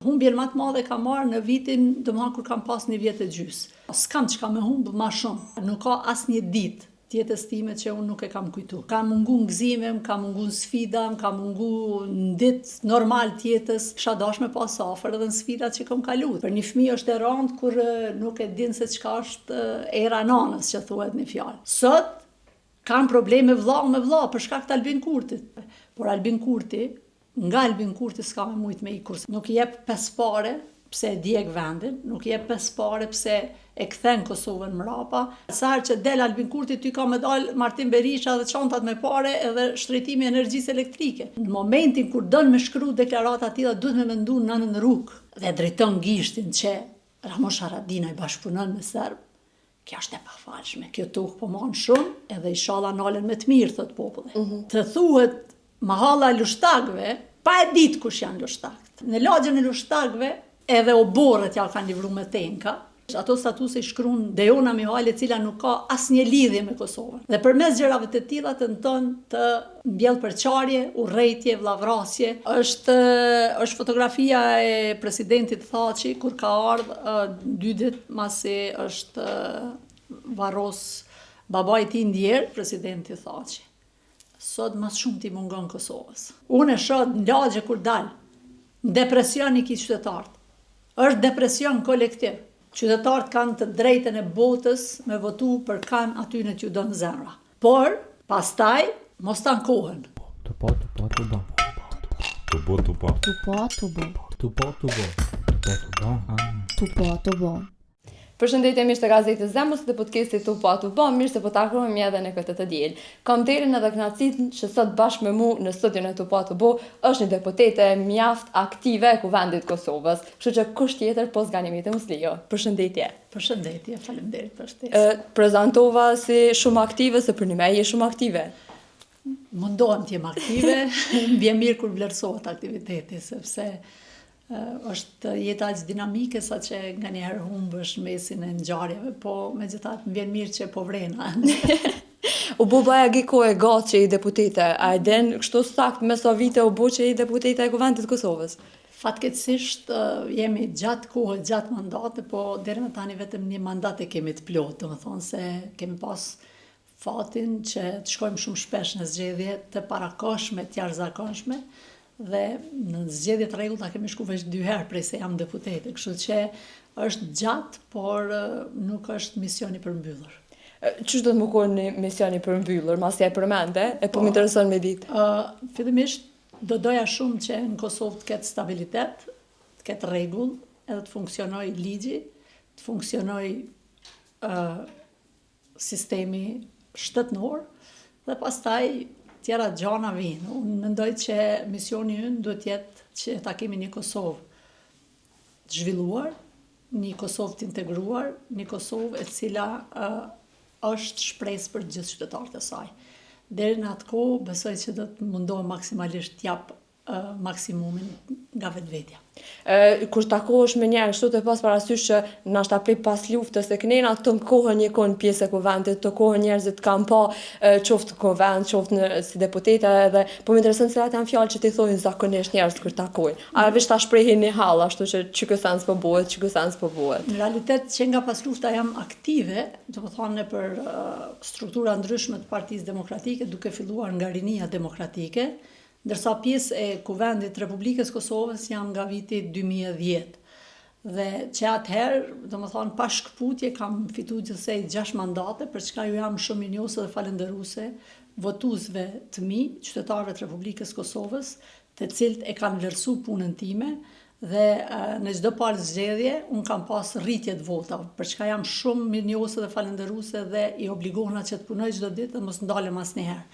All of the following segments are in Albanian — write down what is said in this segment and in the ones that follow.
Humbjen më të madhe ka marrë në vitin, domethënë kur kam pas 1 vjet e gjys. S'kam çka me humb më shumë. Nuk ka asnjë ditë tjetës time që unë nuk e kam kujtu. Ka mungu në gëzime, ka mungu në sfida, ka mungu në ditë normal tjetës. Kisha dash me pas afër edhe në sfidat që kam kalu. Për një fëmijë është e rëndë kur nuk e din se çka është era nanës, që thuhet në fjalë. Sot kanë probleme vëlla me vëlla për shkak të Albin Kurtit. Por Albin Kurti, nga Albin Kurti s'ka me mujt me ikur. Nuk jep pespare pse e djeg vendin, nuk jep pespare pse e kthen Kosovën mrapa. Sa herë që del Albin Kurti, ty ka me dal Martin Berisha dhe çantat me pare edhe shtrejtimi i energjisë elektrike. Në momentin kur don me shkruaj deklarata të tilla, duhet me mendu nënën rrugë dhe drejton gishtin që Ramosh Haradinaj bashkëpunon me serb. Kjo është e pafalshme. Kjo tokë po marrën shumë edhe inshallah nalen me të mirë, thot populli. Të thuhet mahalla e lushtagëve, pa e ditë kush janë lushtagët. Në lagjën e lushtagëve edhe oborët ja kanë livru me tenka. Ato statuse i shkruan Dejona Mihajli, e cila nuk ka asnjë lidhje me Kosovën. Dhe përmes gjërave të tilla tenton të mbjell përçarje, urrëtie, vllavrasje. Është fotografia e presidentit Thaçi kur ka ardhur 2 ditë masi është varros babai i tij ndjer, presidenti Thaçi. Sot mas shumë ti mungon Kosovës. Unë e shoh në lagje kur dal, në depresion i ki qytetarët. Është depresion kolektiv. Qytetarët kanë të drejtën e botës me votu për kanë aty në t'ju donë zemra. Por, pastaj, mos ta ankohen. Përshëndetje mirë të gazetës Zemrës dhe podcastit Tupo, mirë se po takohemi edhe në këtë të diel. Kam terën edhe kënaqësinë që sot bashkë me mua në studion e Tupo është një deputete mjaft aktive e Kuvendit Kosovës, kështu që kush tjetër po zganimi të Muslio. Përshëndetje. Përshëndetje, faleminderit për ftesën. Prezantova si shumë aktive, se për një me je shumë aktive. Mundohem të jem aktive, vjen mirë kur vlerësohet aktiviteti, sepse është jeta aq dinamike sa që nga njëherë humbësh mesin e ngjarjeve, po megjithatë më vjen mirë që po vrena. U bo baja giko e gatë që i deputete, a e den kështu sakt me sa vite u bo që i deputete e Kuvendit Kosovës? Fatkeqësisht jemi gjatë kohë, gjatë mandate, po deri më tani vetëm një mandat e kemi të plotë, domethënë se kemi pas fatin që të shkojmë shumë shpesh në zgjedhje të parakoshme, të jashtëzakonshme. Dhe në zgjedhje të rregullta kemi shku veç 2 herë prej se jam deputete, kështu që është gjatë, por nuk është mision i përmbyllur. Ç'është do të më kohë një mision i përmbyllur, masi e përmende, e po më intereson me ditë. Fillimisht do doja shumë që në Kosovë të ketë stabilitet, të ketë rregull, edhe të funksionojë ligji, të funksionojë sistemi shtetëror dhe pastaj tjera gjana vinë. Unë mendoj që misioni ynë duhet jetë që ta kemi një Kosovë të zhvilluar, një Kosovë të integruar, një Kosovë e cila është shpresë për gjithë qytetarët e saj. Deri në atë kohë besoj që do të mundohem maksimalisht t'jap maksimumin nga vetvetja. Kur takohesh me njerë kështu të pas parasysh që nashta prej pas luftës e kënena të kohën një kohën pjesë e Kuvendit, të kohën njerëzit kanë pa qoftë Kuvend, qoftë si deputete edhe po më intereson cilat janë fjalë që ti thojnë zakonisht njerëz kur takojnë. A veç ta shprehin një hall ashtu që çka sens po bëhet, çka sens po bëhet. Në realitet që nga pas lufta jam aktive, domethënë për struktura ndryshme të Partisë Demokratike, duke filluar nga rinia demokratike, ndërsa pjesë e Kuvendit Republikës Kosovës jam nga viti 2010. Dhe që atëherë, domethënë pa shkputje kam fituar gjithsej 6 mandate, për çka ju jam shumë mirënjohëse dhe falënderuese votuesve të mi, qytetarëve të Republikës Kosovës, të cilët e kanë vlerësuar punën time dhe në çdo palë zgjedhje unë kam pas rritje të vota, për çka jam shumë mirënjohëse dhe falënderuese dhe i obligohuna që të punoj çdo ditë dhe mos ndalem asnjëherë.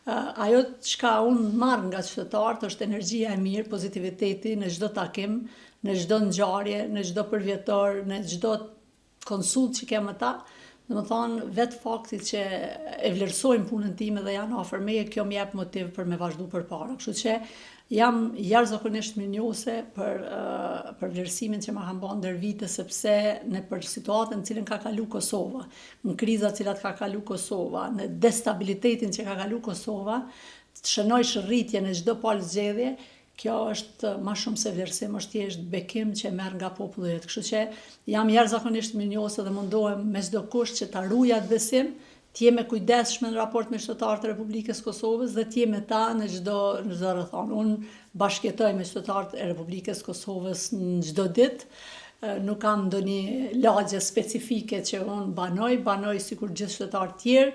Ajo çka unë marr nga qytetarët është energjia e mirë, pozitiviteti në çdo takim, në çdo ngjarje, në çdo përvjetor, në çdo konsult që kem ata. Domethënë vetë fakti që e vlerësojnë punën time dhe janë afër meje, kjo më jep motiv për me vazhdu përpara. Kështu që jam jashtëzakonisht mirënjohëse për vlerësimin që ma kanë bërë ndër vite, sepse në për situatën në cilën ka kalu Kosova, në krizat cilat ka kalu Kosova, në destabilitetin që ka kalu Kosova, të shënojsh rritje në çdo palë zgjedhje, kjo është ma shumë se vlerësim, është thjesht bekim që merr nga populli. Kështu që jam jashtëzakonisht mirënjohëse dhe mundohem me çdo kusht që ta ruaj atë besim, të jem e kujdesshme në raport me qytetarët e Republikës Kosovës dhe të jem me ta në çdo rrethon. Unë bashkëjetoj me qytetarët e Republikës Kosovës në çdo ditë. Nuk kam ndonjë lagje specifike që unë banoj sikur gjithë qytetarët tjerë,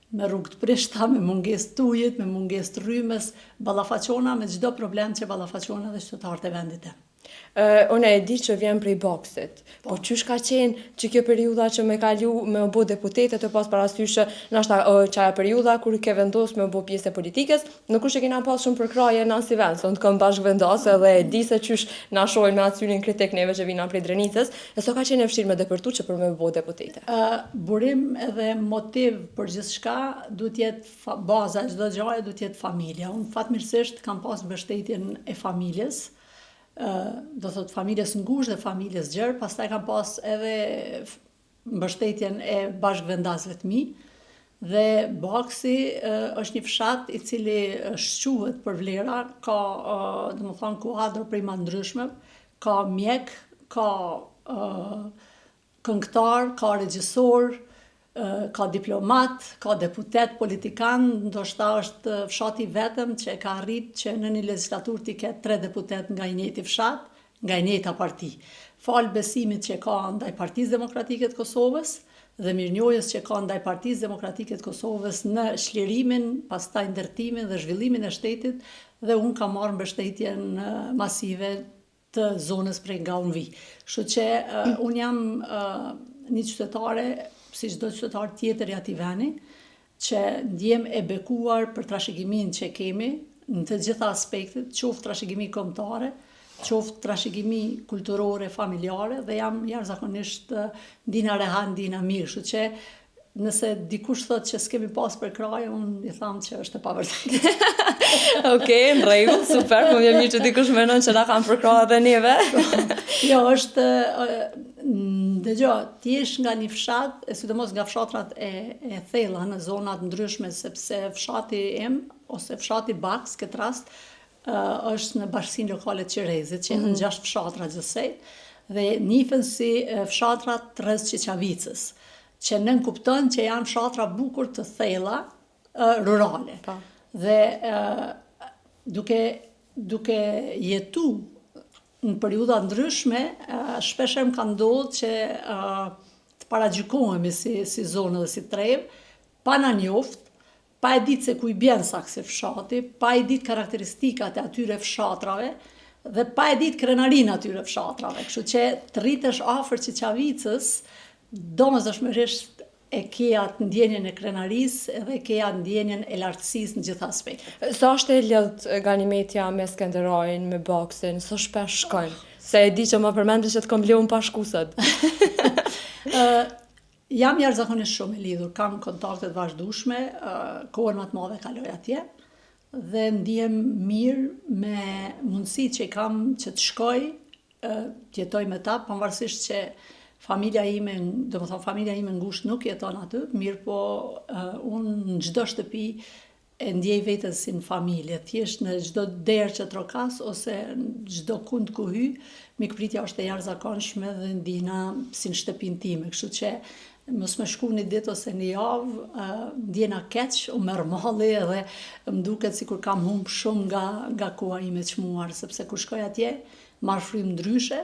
me rrugë të prishta, me mungesë të ujit, me mungesë të rrymës, ballafaqona me çdo problem që ballafaqona dhe qytetarët e vendit tim. Unë e di që vjen prej boksit, po qysh ka qenë që kjo periudha që me kalu me u bo deputete të pas parasysh nashta çaja periudha kur ke vendos me u bo pjesë e politikës, nuk është që kena pas shumë përkraje në si vend, son të këm bashkëvendosë dhe e di se qysh na shohin me atyrin kritik neve që vina prej Drenicës, e so ka qenë e vështirë me depërtu që për me u bo deputete. Burim edhe motiv për gjithçka duhet jetë baza e çdo gjaje duhet jetë familja. Unë fatmirësisht kam pas mbështetjen e familjes. Do thot familjes ngushtë dhe familjes gjerë, pastaj kam pas edhe mbështetjen e bashkëvendasëve të mi, dhe Boksi është një fshat i cili shquhet për vlera, ka domethënë kuadro prej ma ndryshme, ka mjek, ka këngëtar, ka regjisor, ka diplomat, ka deputet, politikan, ndoshta është fshati vetëm që ka arrit që në një legislaturë t'i ketë 3 deputet nga i njëjti fshat, nga i njëjta parti. Falë besimit që ka ndaj Partisë Demokratike të Kosovës dhe mirënjohjes që ka ndaj Partisë Demokratike të Kosovës në shlirimin, pastaj ndërtimin dhe zhvillimin e shtetit, dhe unë kam marrë mbështetjen masive të zonës prej nga unë vi. Kështu që unë jam një qytetare si çdo qytetar tjetër i atij vendi, që ndjem e bekuar për trashëgimin që kemi në të gjitha aspektet, qoftë trashëgimi kombëtare, qoftë trashëgimi kulturore, familjare, dhe jam jashtëzakonisht ndina rehan, ndina mirë, kështu që nëse dikush thot që s'kemi pas për kraje, unë i tham që është e pavërtetë. Okej, në rregull, super, po vjen mirë që dikush menon që na kanë për kraje edhe neve. Jo, është dëgjoj, ti jesh nga një fshat, e sidomos nga fshatrat e thella në zonat ndryshme, sepse fshati im ose fshati Baks, këtë rast, është në bashkinë lokale të Qerezit, që janë 6 fshatra gjithsej, dhe njihen si fshatrat të rreth Qiqavicës, që nënkupton që janë fshatra bukur të thella rurale. Dhe duke jetu në periudha ndryshme, shpesher më ka ndodhur që të paragjykohemi si zonë dhe si trevë, pa na njoft, pa e ditë se ku i bjen saksi fshati, pa e ditë karakteristikat e atyre fshatrave, dhe pa e ditë krenarinë atyre fshatrave. Kështu që të rritesh afër Qiqavicës, domosdoshmërisht e ke atë ndjenjen e krenarisë edhe ke atë ndjenjen e lartësisë në gjitha aspektet. Sa është e lidh Ganimetja me Skenderajin, me Boksin, sa shpesh shkojnë? Se e di që më përmendë që të kom lehun pa shkusët. Jam jashtëzakonisht shumë e lidhur, kam kontakte të vazhdueshme, kohën më të madhe kaloj atje, dhe ndihem mirë me mundësitë që kam që të shkoj, të jetoj me ta, pavarësisht që familja ime, domethënë familja ime ngushtë nuk jeton aty, mirë po unë në çdo shtëpi e ndjej veten si në familje, thjesht në çdo derë që trokas ose në çdo kund ku hy, mikpritja është e jashtëzakonshme dhe ndjena si në shtëpinë time, kështu që mos më shku një ditë ose një javë, ndjena keq, u merr malli dhe më duket sikur kam humb shumë nga koha ime e çmuar, sepse kur shkoj atje, marr frymë ndryshe,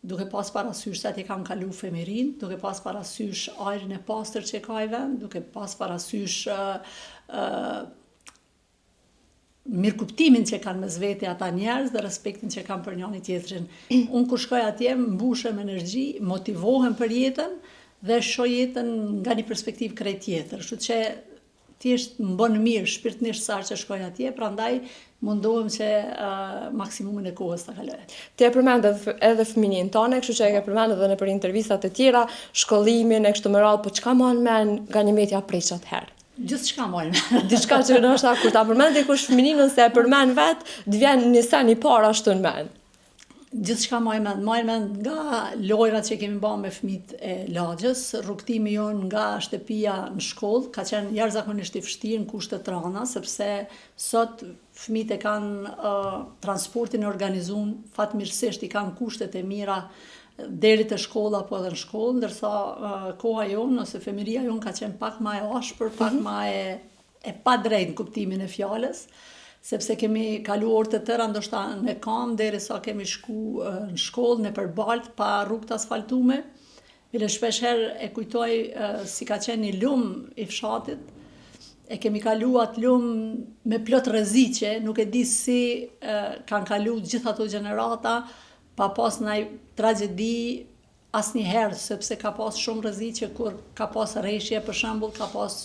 duke pas parasysh se atje kam kalu femirin, duke pas parasysh ajrin e pastër që ka i vend, duke pas parasysh mirëkuptimin që kanë mes vete ata njerëz dhe respektin që kanë për njëri tjetrin. Unë kur shkoj atje mbushem energji, motivohem për jetën dhe shoh jetën nga një perspektivë krejt tjetër. Kështu që thjesht më bën mirë shpirtërisht sa që shkoj atje, prandaj mundohem që maksimumin e kohës ta kaloj. Ti e përmend edhe fëminin tonë, kështu që e ke përmend edhe në për intervistat e tjera, shkollimin e kështu me radhë, po çka më mend Ganimetja prej çat herë? Gjithçka më mend. Diçka që ndoshta kur ta përmend dikush fëminin ose e përmend vet, të vjen një sen i parë ashtu në mend. Gjithçka marr mend nga lojrat që kemi bërë me fëmijët e lagjës, rrugtimi jonë nga shtëpia në shkollë ka qenë jashtëzakonisht i vështirë në kushte të rënda, sepse sot fëmijët e kanë transportin e organizuar fatmirësisht, i kanë kushtet e mira deri te shkolla apo edhe në shkollë, ndërsa koha jonë ose fëmiria jonë ka qenë pak më e ashpër, pak më e padrejtë në kuptimin e fjalës, sepse kemi kalu orë të tëra ndoshta në kam derisa kemi shku në shkollë në përbalt pa rrugë të asfaltume. Bile shpesh herë e kujtoj si ka qenë një lum i fshatit, e kemi kalu atë lum me plot rreziqe, nuk e di si kanë kalu gjithë ato gjenerata pa pas ndaj tragjedi asnjëherë, sepse ka pas shumë rreziqe kur ka pas rreshje, për shembull, ka pas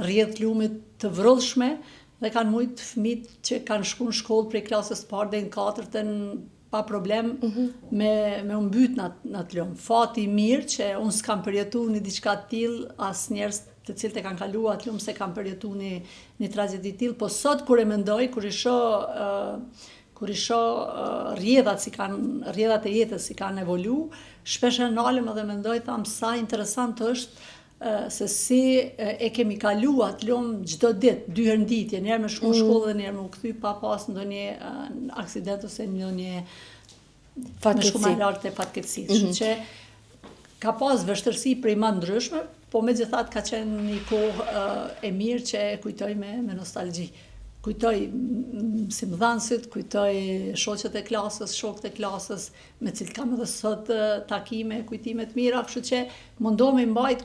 rrjedh lumit të vrullshme, dhe kanë mujt fëmijët që kanë shku në shkollë prej klasës së parë deri në katërtën pa problem me u mbyt në atë lum. Fati i mirë që unë s'kam përjetuar një diçka të tillë, as njerëz të cilët e kanë kaluar atë lum se kanë përjetuar një tragjedi të tillë, po sot kur e mendoj, kur i shoh rrjedhat e jetës si kanë evolu, shpesh e nalem edhe mendoj tham sa interesant është se si e kemi kalu atë lum çdo ditë, 2 herë në ditë, një herë me shku në shkollë dhe një herë me u kthy pa pas ndonjë aksident ose ndonjë fatkeqësi. Kështu që ka pas vështirësi prej më ndryshme, po megjithatë ka qenë një kohë e mirë që e kujtoj me nostalgji. Kujtoj mësimdhënësit, kujtoj shoqet e klasës, shokët e klasës, me cilët kam edhe sot takime, kujtime të mira, kështu që mundohemi mbajt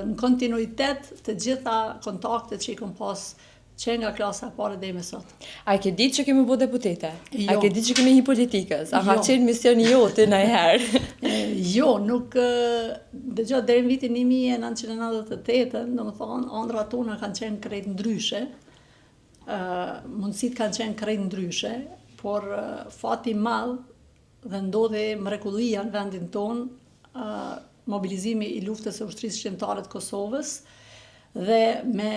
në kontinuitet të gjitha kontaktet që i kam pas që nga klasa e parë deri më sot. A ke ditë që kemi bu deputete? Jo. A ke ditë që kemi hi politikës? A ka qenë misioni jote ndonjëherë? Jo, nuk dëgjoj deri në vitin 1998, domethënë ëndrat tona kanë qenë krejt ndryshe. Mundësit kanë qenë krejt ndryshe, por fati madh dhe ndodhi mrekullia në vendin ton, mobilizimi i luftës së ushtrisë shqiptare të Kosovës, dhe me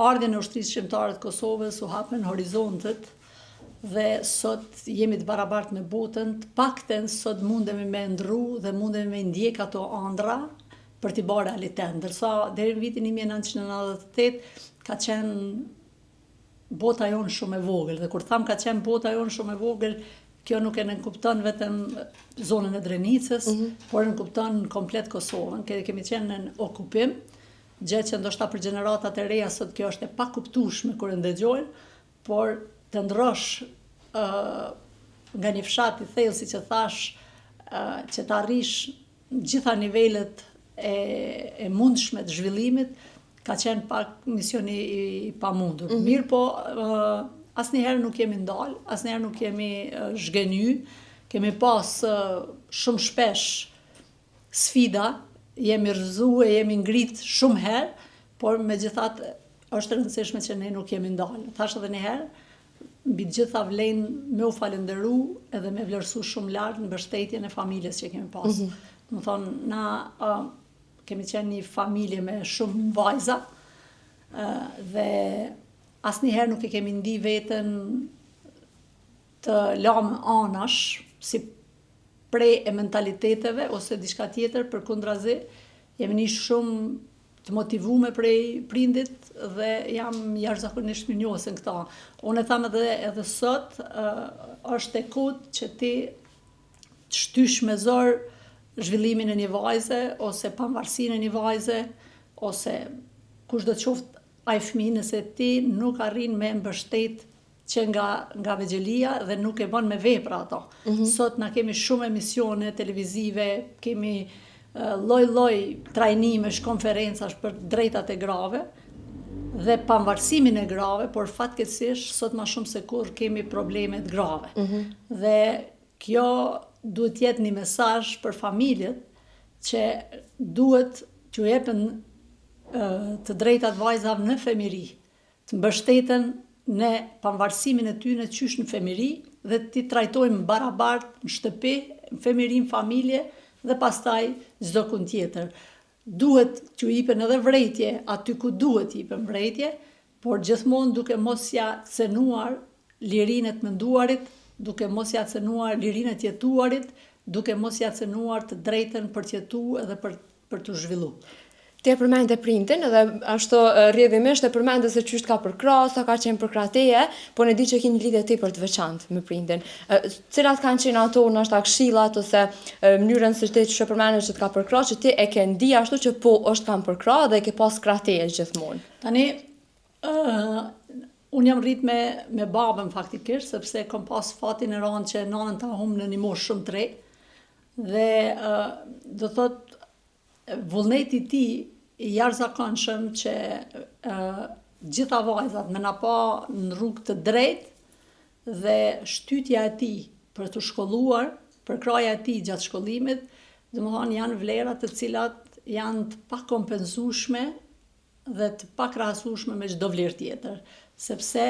ardhjen e ushtrisë shqiptare të Kosovës u hapën horizontet dhe sot jemi të barabartë me botën, të paktën sot mundemi me ndru dhe mundemi me ndjek ato ëndra për t'i bërë realitet. Ndërsa deri në vitin 1998 ka qenë bota jonë shumë e vogël, dhe kur tham ka qenë bota jonë shumë e vogël, kjo nuk e nënkupton vetëm zonën e Drenicës, por nënkupton komplet Kosovën. Kemi qenë në okupim, gjë që ndoshta për gjeneratat e reja sot kjo është e pakuptueshme kur e ndëgjojnë, por të ndrosh nga një fshat i thellë, siç e thash, që të arrish gjitha nivelet e mundshme të zhvillimit, ka qenë pak misioni i pamundur. Mirë po, asnjëherë nuk jemi ndalë, asnjëherë nuk jemi zhgëny, kemi pas shumë shpesh sfida, jemi rrëzuar, jemi ngrit shumë herë, por megjithatë është e rëndësishme që ne nuk jemi ndalë. Thash edhe një herë, mbi të gjitha vlen me u falenderu edhe me vlerësu shumë lart në mbështetjen e familjes që kemi pas. Më thonë, na kemi qenë një familje me shumë vajza dhe asnjëherë nuk e kemi ndi veten të lamë anash si prej e mentaliteteve ose diçka tjetër, përkundrazi jemi një shumë të motivume prej prindit dhe jam jashtëzakonisht mirënjohës në këta. Unë e tham edhe sot, është e kohë që ti të shtysh me zor zhvillimin e një vajze, ose pavarësinë e një vajze, ose kush do të qoftë ai fëmijë, nëse ti nuk arrin me mbështet që nga vegjelia dhe nuk e bën me vepra ato. Sot na kemi shumë emisione televizive, kemi lloj trajnimesh, konferencash për drejtat e grave dhe pavarësimin e grave, por fatkeqësisht sot më shumë se kurrë kemi probleme të grave. Dhe kjo duhet jetë një mesazh për familjet që duhet t'ju jepen të drejtat vajzave në femiri, të mbështeten në pavarësimin e tyre qysh në femiri dhe t'i trajtojmë barabartë në shtëpi, në femiri, në familje dhe pastaj çdo kund tjetër. Duhet t'ju jipen edhe vrejtje aty ku duhet t'i jipen vrejtje, por gjithmonë duke mos ja cenuar lirinë e të menduarit duke mos ja cënuar lirinë e të jetuarit, duke mos ja cënuar të drejtën për të jetuar edhe për të zhvillu. Ti e përmende prindin edhe ashtu rrjedhimisht e përmende se çysh ka për krah, sa ka qenë për krahteje, po ne di që keni lidhje tepër të veçantë me prindin. Cilat kanë qenë ato ndoshta këshillat ose mënyrën se ti që përmende që të ka për krah, që ti e ke ndi ashtu që po është kam për krah dhe e ke pas krahteje gjithmonë. Tani unë jam rrit me babën faktikisht, sepse kom pas fatin e rënd që nanën ta humb në një moshë shumë të re dhe do thot vullneti i tij i jashtëzakonshëm që gjitha vajzat me na pa në rrugë të drejtë dhe shtytja e tij për të shkolluar, për kraja e tij gjatë shkollimit, domethënë janë vlera të cilat janë të pakompenzueshme dhe të pakrahasueshme me çdo vlerë tjetër, sepse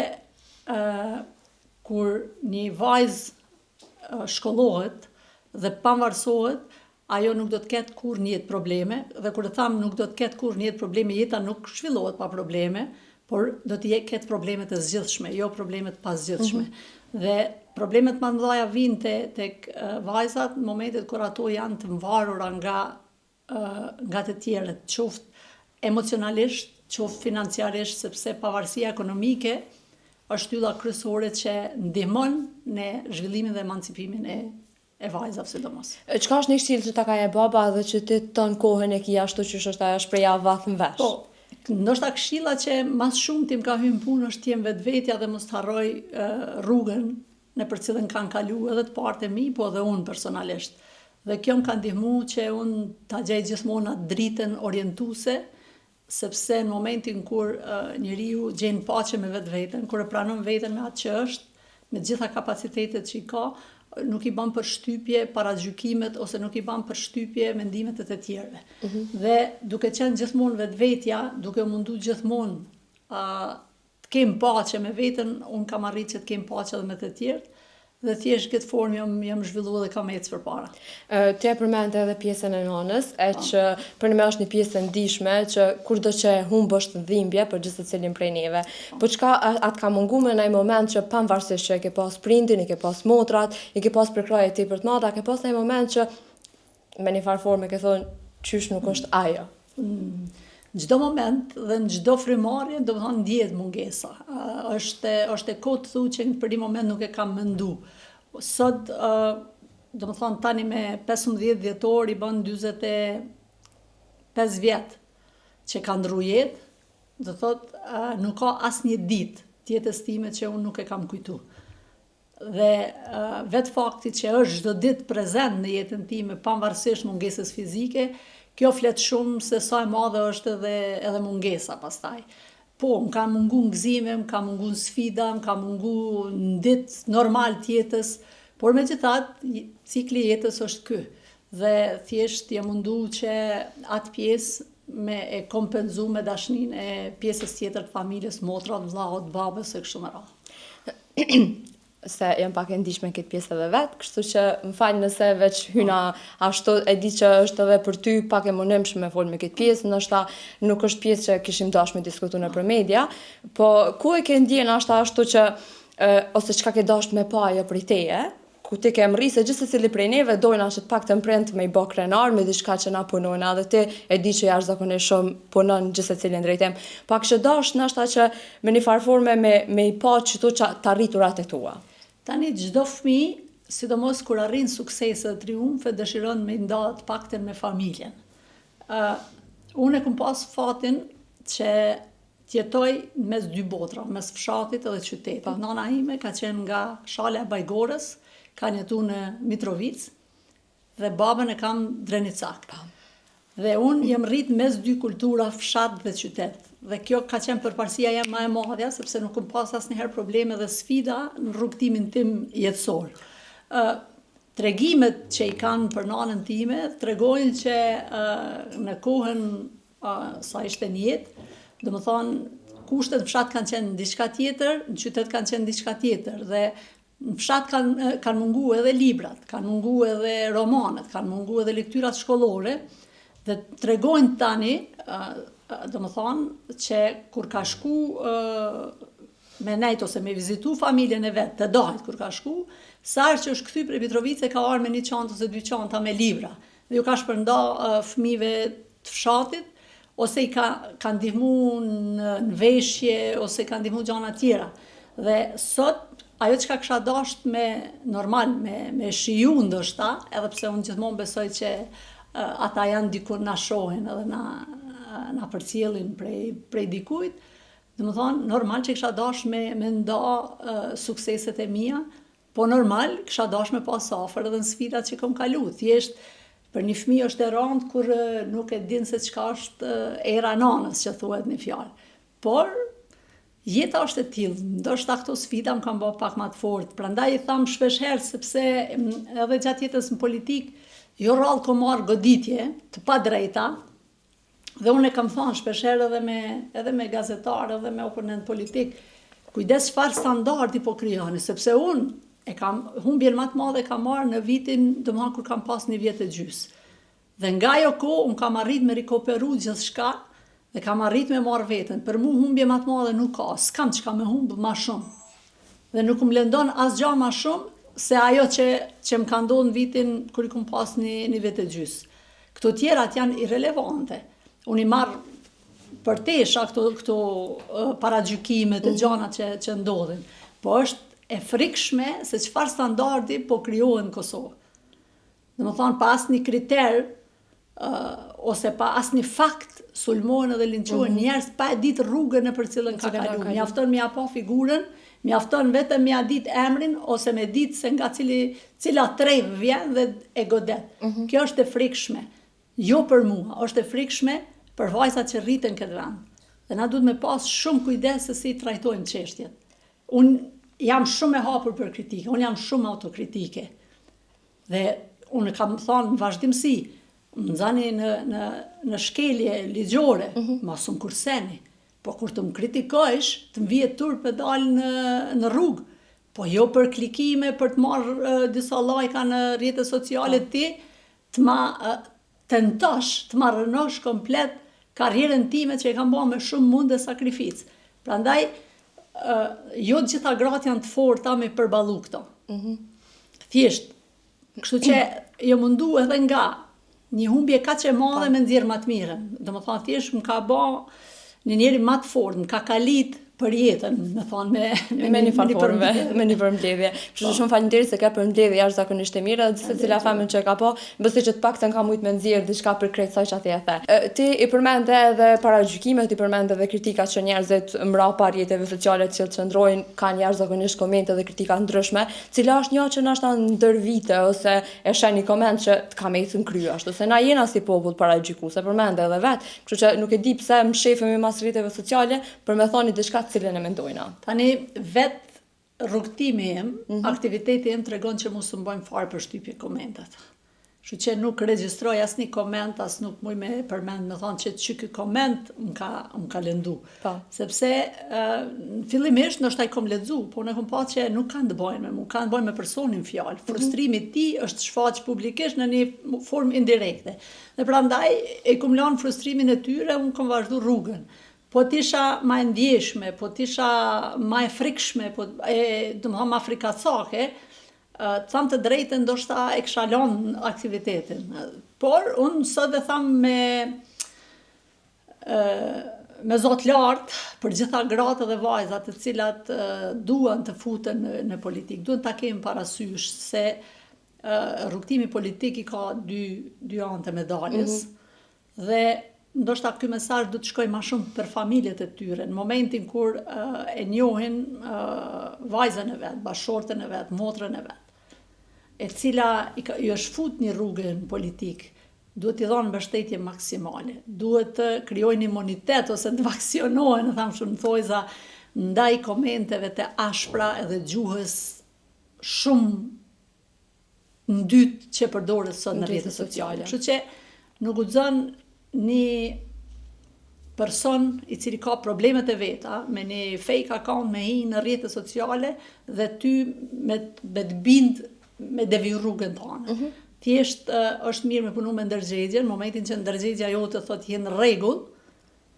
kur një vajzë shkollohet dhe pavarësohet, ajo nuk do të ketë kurrë një jetë probleme, dhe kur e tham nuk do të ketë kurrë një jetë probleme, jeta nuk zhvillohet pa probleme, por do të ketë probleme të zgjidhshme, jo probleme të pazgjidhshme. Dhe problemet më të mëdha vijnë tek vajzat në momentet kur ato janë të mvarura nga të tjerët, qoftë emocionalisht, qoftë financiarisht, sepse pavarësia ekonomike është ylla kryesore që ndihmon në zhvillimin dhe emancipimin e vajzave sidomos. Çka është një këshill që ta ka e baba dhe që ti ton kohën e ki ashtu që është ajo shpreha vath në vesh? Po, ndoshta këshilla që mas shumë tim ka hyrë në punë është të jem vetvetja dhe mos të harroj rrugën në për cilën kanë kalu edhe të partë e mi, po edhe unë personalisht. Dhe kjo më ka ndihmuar që unë ta gjej gjithmonë atë dritën orientuese, sepse në momentin kur njeriu gjen paqe me vetveten, kur e pranon veten me atë që është, me gjitha kapacitetet që i ka, nuk i bën për shtypje paragjykimet ose nuk i bën për shtypje mendimet e të tjerëve. Dhe duke qenë gjithmonë vetvetja, duke mundu gjithmonë të kem paqe me veten, unë kam arritur që të kem paqe edhe me të tjerët, dhe thjesht këtë formë jam zhvilluar dhe kam ecë përpara. Ti e përmende edhe pjesën e nonës, që për ne është një pjesë e ndihshme që kurdo që humb është dhimbje për çdo secilin prej neve. Po çka atë ka munguar në ai moment që pavarësisht që e ke pas prindin, e ke pas motrat, e ke pas përkraje tepër të mëdha, ke pas në ai moment që me një farë forme ke thonë qysh nuk është ajo. Në çdo moment dhe në çdo frymarrje do të thonë ndjehet mungesa. Është e kohë të thuaj që për një moment nuk e kam mendu. Sot do të thonë tani me 15 dhjetor i bën 45 vjet që ka ndru jetë, do thotë nuk ka asnjë ditë të jetës time që unë nuk e kam kujtu. Dhe vetë fakti që është çdo ditë prezent në jetën time pavarësisht mungesës fizike, kjo flet shumë se sa e madhe është edhe mungesa pastaj. Po, më ka mungu gëzime, më ka mungu sfida, më ka mungu në ditë normal të jetës, por megjithatë cikli i jetës është ky. Dhe thjesht jam mundu që atë pjesë me e kompenzu me dashnin e pjesës tjetër të familjes, motrat, vllaut, babës e kështu me radhë. Se jam pak e ndihshme këtë pjesë edhe vetë, kështu që më fal nëse veç hyna ashtu e di që është edhe për ty pak e munimshme me fol me këtë pjesë, ndoshta nuk është pjesë që kishim dashur me diskutu nëpër media, po ku e ke ndjen ashtu që ose çka ke dashur me pa ajo prej teje, ku ti ke mri se gjithsesi prej neve dojna që të paktën prend me i bë krenar me diçka që na punojnë, edhe ti e di që jashtëzakonisht shumë punon gjithsesi drejtem. Pak që dash ndoshta që me një farë forme me i pa çto të arriturat e tua. Tani çdo fëmijë, sidomos kur arrin suksese dhe triumfe, dëshiron me nda të paktën me familjen. Unë e kam pas fatin që tjetoj mes dy botra, mes fshatit edhe qytetit. Nana ime ka qenë nga Shala e Bajgorës, ka jetuar në Mitrovic, dhe babën e kam Drenicak. Dhe unë jam rrit mes dy kultura, fshat dhe qytet. Dhe kjo ka qenë përparësia jem më e madhja, sepse nuk kam pas asnjëherë probleme dhe sfida në rrugtimin tim jetësor. Tregimet që i kanë për nanën time tregojnë që në kohën sa ishte në jetë, domethënë kushtet në fshat kanë qenë diçka tjetër, në qytet kanë qenë diçka tjetër, dhe në fshat kanë mungu edhe librat, kanë mungu edhe romanet, kanë mungu edhe lektyrat shkollore, dhe tregojnë tani, domethënë që kur ka shku me nejt ose me vizitu familjen e vetë të dajt kur ka shku, sa që është kthy prej Mitrovice ka arë me 1 çantë ose 2 çanta me libra. Dhe ju ka shpërnda fëmijëve të fshatit, ose i ka ndihmu në veshje, ose ka ndihmu gjana tjera. Dhe sot, ajo që ka kësha dasht normal, me shiju ndoshta, edhe pse unë gjithmonë besoj që ata janë dikur na shohin edhe na përcjellin prej dikujt, dhe më thonë, normal që kësha dash me nda sukseset e mia, po normal kësha dash me pas afër edhe në sfidat që kom kalu. Thjesht, për një fëmijë është e rëndë kur nuk e din se çka është era nanës, që thuhet një fjalë. Por jeta është e tillë, ndoshta këto sfida më kanë bërë pak më të fortë. Prandaj i tham shpesh herë sepse edhe gjatë jetës në politik, jo rrallë ko marrë goditje të padrejta, dhe unë e kam thënë shpesh herë edhe me gazetarë, edhe me oponent politik, kujdes çfarë standardi po krijoni, sepse unë e kam humbjen më të madhe kam marrë në vitin, domethënë kur kam pas 1 vjet e gjys. Dhe nga ajo kohë unë kam arrit me rikoperu gjithçka dhe kam arrit me marrë veten. Për mua humbje më të madhe nuk ka, s'kam çka me humb më shumë. Dhe nuk më lëndon asgjë më shumë se ajo që më ka ndodhur në vitin kur i kam pas 1 vjet e gjys. Këto tjerat janë irrelevante. Unë i marr për tesha këto paragjykimet e gjanat që ndodhin. Po është e frikshme se çfarë standardi po krijohen në Kosovë. Domethënë pa asnjë kriter ose pa asnjë fakt sulmohen edhe linçohen njerëz pa e ditë rrugën nëpër cilën ka kaluar. Mjafton me pa figurën, mjafton vetëm me ditë emrin ose me ditë se nga cila trevë vjen dhe e godet. Kjo është e frikshme. Jo për mua, është e frikshme për vajzat që rriten këtë vend. Dhe na duhet me pas shumë kujdes se si trajtojmë çështjet. Unë jam shumë e hapur për kritike, unë jam shumë autokritike. Dhe unë kam thënë në vazhdimsi, më nxani në shkelje ligjore, mos më kurseni. Po kur të më kritikojsh, të më vihet turp e dal në rrugë. Po jo për klikime, për të marrë disa lajka në rrjetet sociale ti, të ma tentosh, të ma rënosh komplet karrierën time që e kam bërë me shumë mund dhe sakrificë. Prandaj, jo gjitha gratë janë të forta me përballu këto. Thjesht, kështu që jo mundu edhe nga një humbje kaq e madhe me nxjerr më të mirën. Domethënë thjesht më ka bë një njeri më të fortë, më ka kalit për jetën, me thonë me një përmbledhje. Kështu që shumë faleminderit se ka përmbledhje jashtëzakonisht e mirë, dhe secila femër që ka po, besoj që të paktën ka mujt me nxjerr diçka për krejt saj çati e the. Ti i përmend edhe paragjykimet, i përmend edhe kritikat që njerëzit mbrapa rrjeteve sociale që çndrojnë, kanë jashtëzakonisht komente dhe kritika ndryshme, cila është një që na shtan ndër vite ose e sheh një koment që të ka ecën krye ashtu, se na jena si popull paragjykues, e përmend edhe vet, kështu që nuk e di pse më shefemi mas rrjeteve sociale për me thoni diçka cilën e mendojna. Tani vetë rrugtimi im, aktiviteti im tregon që mos më bëjmë fare përshtypje komentat. Kështu që nuk regjistroj asnjë koment, as nuk muj me përmend me thonë që ky koment më ka lëndu. Sepse fillimisht ndoshta i kom lexu, po ne kom pa që nuk kanë të bëjnë me mua, kanë të bëjnë me personin fjalë. Frustrimi i tij është shfaq publikisht në një formë indirekte. Dhe prandaj e kom lënë frustrimin e tyre, unë kom vazhdu rrugën. Po t'isha ma e ndjeshme, po t'isha ma e frikshme, domethënë ma frikacake, të tham të drejtën ndoshta e kisha lënë aktivitetin. Por unë sot e tham me zot lartë për gjitha gratë dhe vajzat të cilat duan të futen në politikë, duan ta kemi parasysh se rrugtimi politik i ka dy anë të medaljes dhe ndoshta ky mesazh do të shkojë më shumë për familjet e tyre, në momentin kur e njohin vajzën e vet, bashortën e vet, motrën e vet, e cila i është fut një rrugë në politik, duhet i dhënë mbështetje maksimale, duhet të krijojnë imunitet ose të vaksionohen, tham shumë thojza, ndaj komenteve të ashpra edhe gjuhës shumë ndyt që përdoret sot në rrjetet sociale. Kështu që nuk guxon një person i cili ka problemet e veta, me një fake account me hi në rrjetet sociale dhe ty me të bind me devi rrugën tonë. Thjesht është mirë me punu me ndërgjegjen, në momentin që ndërgjegja jote thot jenë rregull,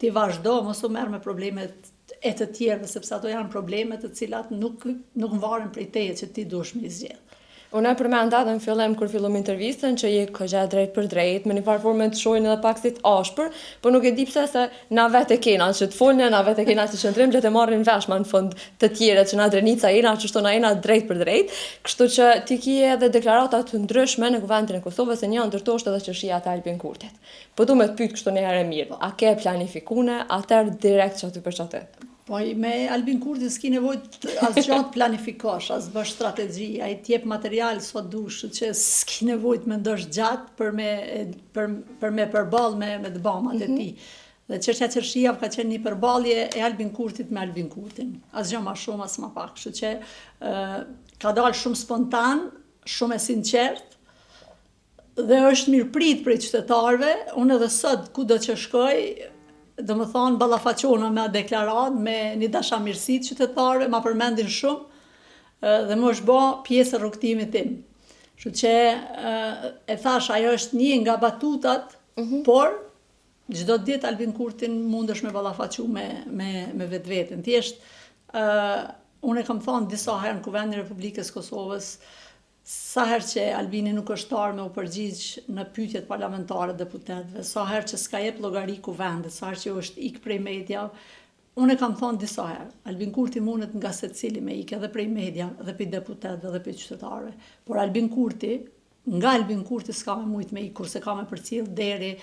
ti vazhdo, mos u merr me problemet e të tjerëve, sepse ato janë probleme të cilat nuk varen prej teje që ti duhesh me i zgjedh. Unë e përmenda dhe në fillim kur fillum intervistën që je këgja drejt për drejt, me një farë formë të shojnë edhe pak si të ashpër, por nuk e di pse se na vetë e kena që të folne, na vetë e kena që qëndrim, le të marrin vesh ma në fund të tjere që na drenica jena, që shto na jena drejt për drejt, kështu që ti kije edhe deklarata të ndryshme në kuvendin e Kosovës, e një ndër to është edhe çështja e Albin Kurtit. Po du me të pyet kështu një herë mirë, a ke planifikune, atër direkt që aty për qatë? Po me Albin Kurtin s'ki nevojt as gjatë planifikosh, as bësh strategji, a i t'jep material sa dush, që s'ki nevojt me ndosh gjatë për me përball me dëbamat e ti. Dhe çështja Qershijave ka qenë një përballje e Albin Kurtit me Albin Kurtin. Asgjë më shumë, as më pak. Kështu që ka dalë shumë spontan, shumë e sinqert, dhe është mirëprit prej qytetarëve. Unë edhe sot kudo që shkoj, do më thonë, ballafaqona me deklarat, me një dashamirësi të qytetarëve, ma përmendin shumë dhe më është bë pjesë e rrugtimit tim. Kështu që e thash, ajo është një nga batutat, por çdo ditë Albin Kurtin mundesh me ballafaqu me vetveten. Thjesht unë e kam thonë disa herë në Kuvendin e Republikës Kosovës, sa herë që Albini nuk është arë me u përgjigj në pyetjet parlamentare deputetëve, sa herë që s'ka jep llogari kuvendit, sa herë që është ik prej media, unë e kam thonë disa herë, Albin Kurti mundet nga secili me ik edhe prej media, edhe prej deputetëve, edhe prej qytetarëve. Por Albin Kurti, nga Albin Kurti s'ka me mujt me ik, kurse ka me përcjell deri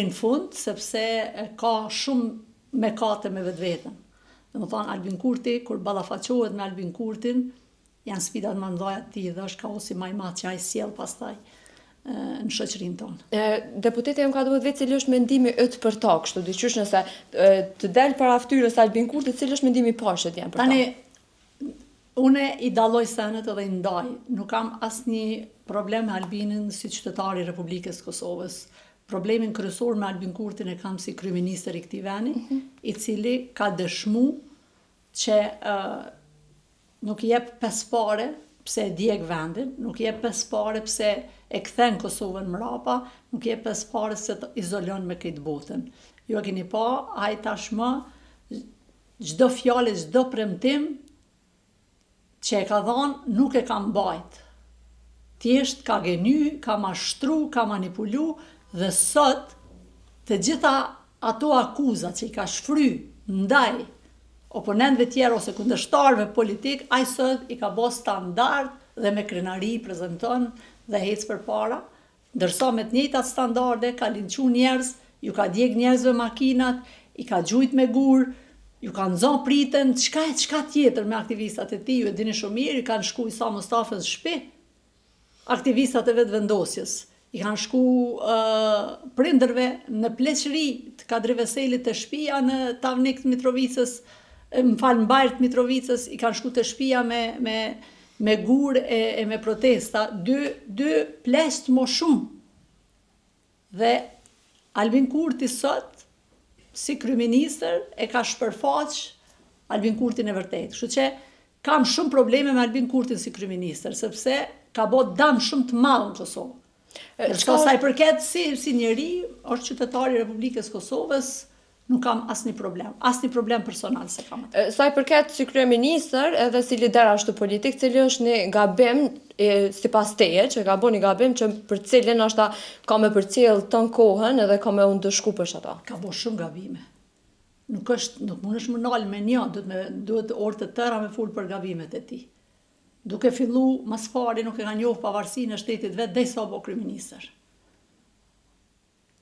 në fund, sepse ka shumë mëkate me vetveten. Domethënë Albin Kurti, kur ballafaqohet me Albin Kurtin, janë sfidat më mëdha të tij dhe është kaosi më i madh që ai sjell pastaj në shoqërinë tonë. Deputeti më ka duhet vetë cili është mendimi yt për ta, kështu diqysh nëse të del para fytyrës Albin Kurti, cili është mendimi i parë që të jam për ta. Tani unë i dalloj senet edhe i ndaj. Nuk kam asnjë problem me Albinin si qytetari i Republikës Kosovës. Problemin kryesor me Albin Kurtin e kam si kryeminist i këtij vendi, i cili ka dëshmu që nuk jep pespare pse e djeg vendin, nuk jep pespare pse e kthen Kosovën mrapa, nuk jep pespare se të izolon me këtë botën. Ju e keni pa, ai tashmë çdo fjalë, çdo premtim që e ka dhënë nuk e ka mbajt. Thjesht ka geny, ka mashtru, ka manipulu dhe sot të gjitha ato akuzat që i ka shfry ndaj oponentëve tjerë ose kundërshtarëve politik, ai sot i ka bë standard dhe me krenari prezanton dhe hec përpara, ndërsa me të njëjtat standarde ka linçu njerëz, ju ka djeg njerëzve makinat, i ka gjujt me gur, ju ka nxon pritën, çka tjetër me aktivistat e tij, ju e dini shumë mirë, i kanë shku Isa Mustafës në shtëpi, aktivistat e vetëvendosjes. I kanë shku prindërve në pleqëri të Kadriveselit të shtëpia në Tavnik të Mitrovicës, në Bajrë të Mitrovicës, i kanë shku të shtëpia me gur e me protesta, dy pleqët më shumë. Dhe Albin Kurti sot, si kryeministër, e ka shpërfaq Albin Kurtin e vërtet. Kështu që kam shumë probleme me Albin Kurtin si kryeministër, sepse ka bërë dëm shumë të madh në Kosovë. Sa i përket si njeri, është qytetari i Republikës Kosovës, nuk kam asnjë problem personal se kam atë. Sa i përket si kryeministër edhe si lider ashtu politik, cili është një gabim sipas teje, që ka bërë një gabim që për cilin është ka me përcjell ton kohën edhe ka me u ndëshku për ato. Ka bërë shumë gabime. Nuk mundesh më nal me një, duhet orë të tëra me fol për gabimet e tij. Duke fillu mas pari nuk e ka njohur pavarësinë e shtetit vet derisa u bë kryeministër.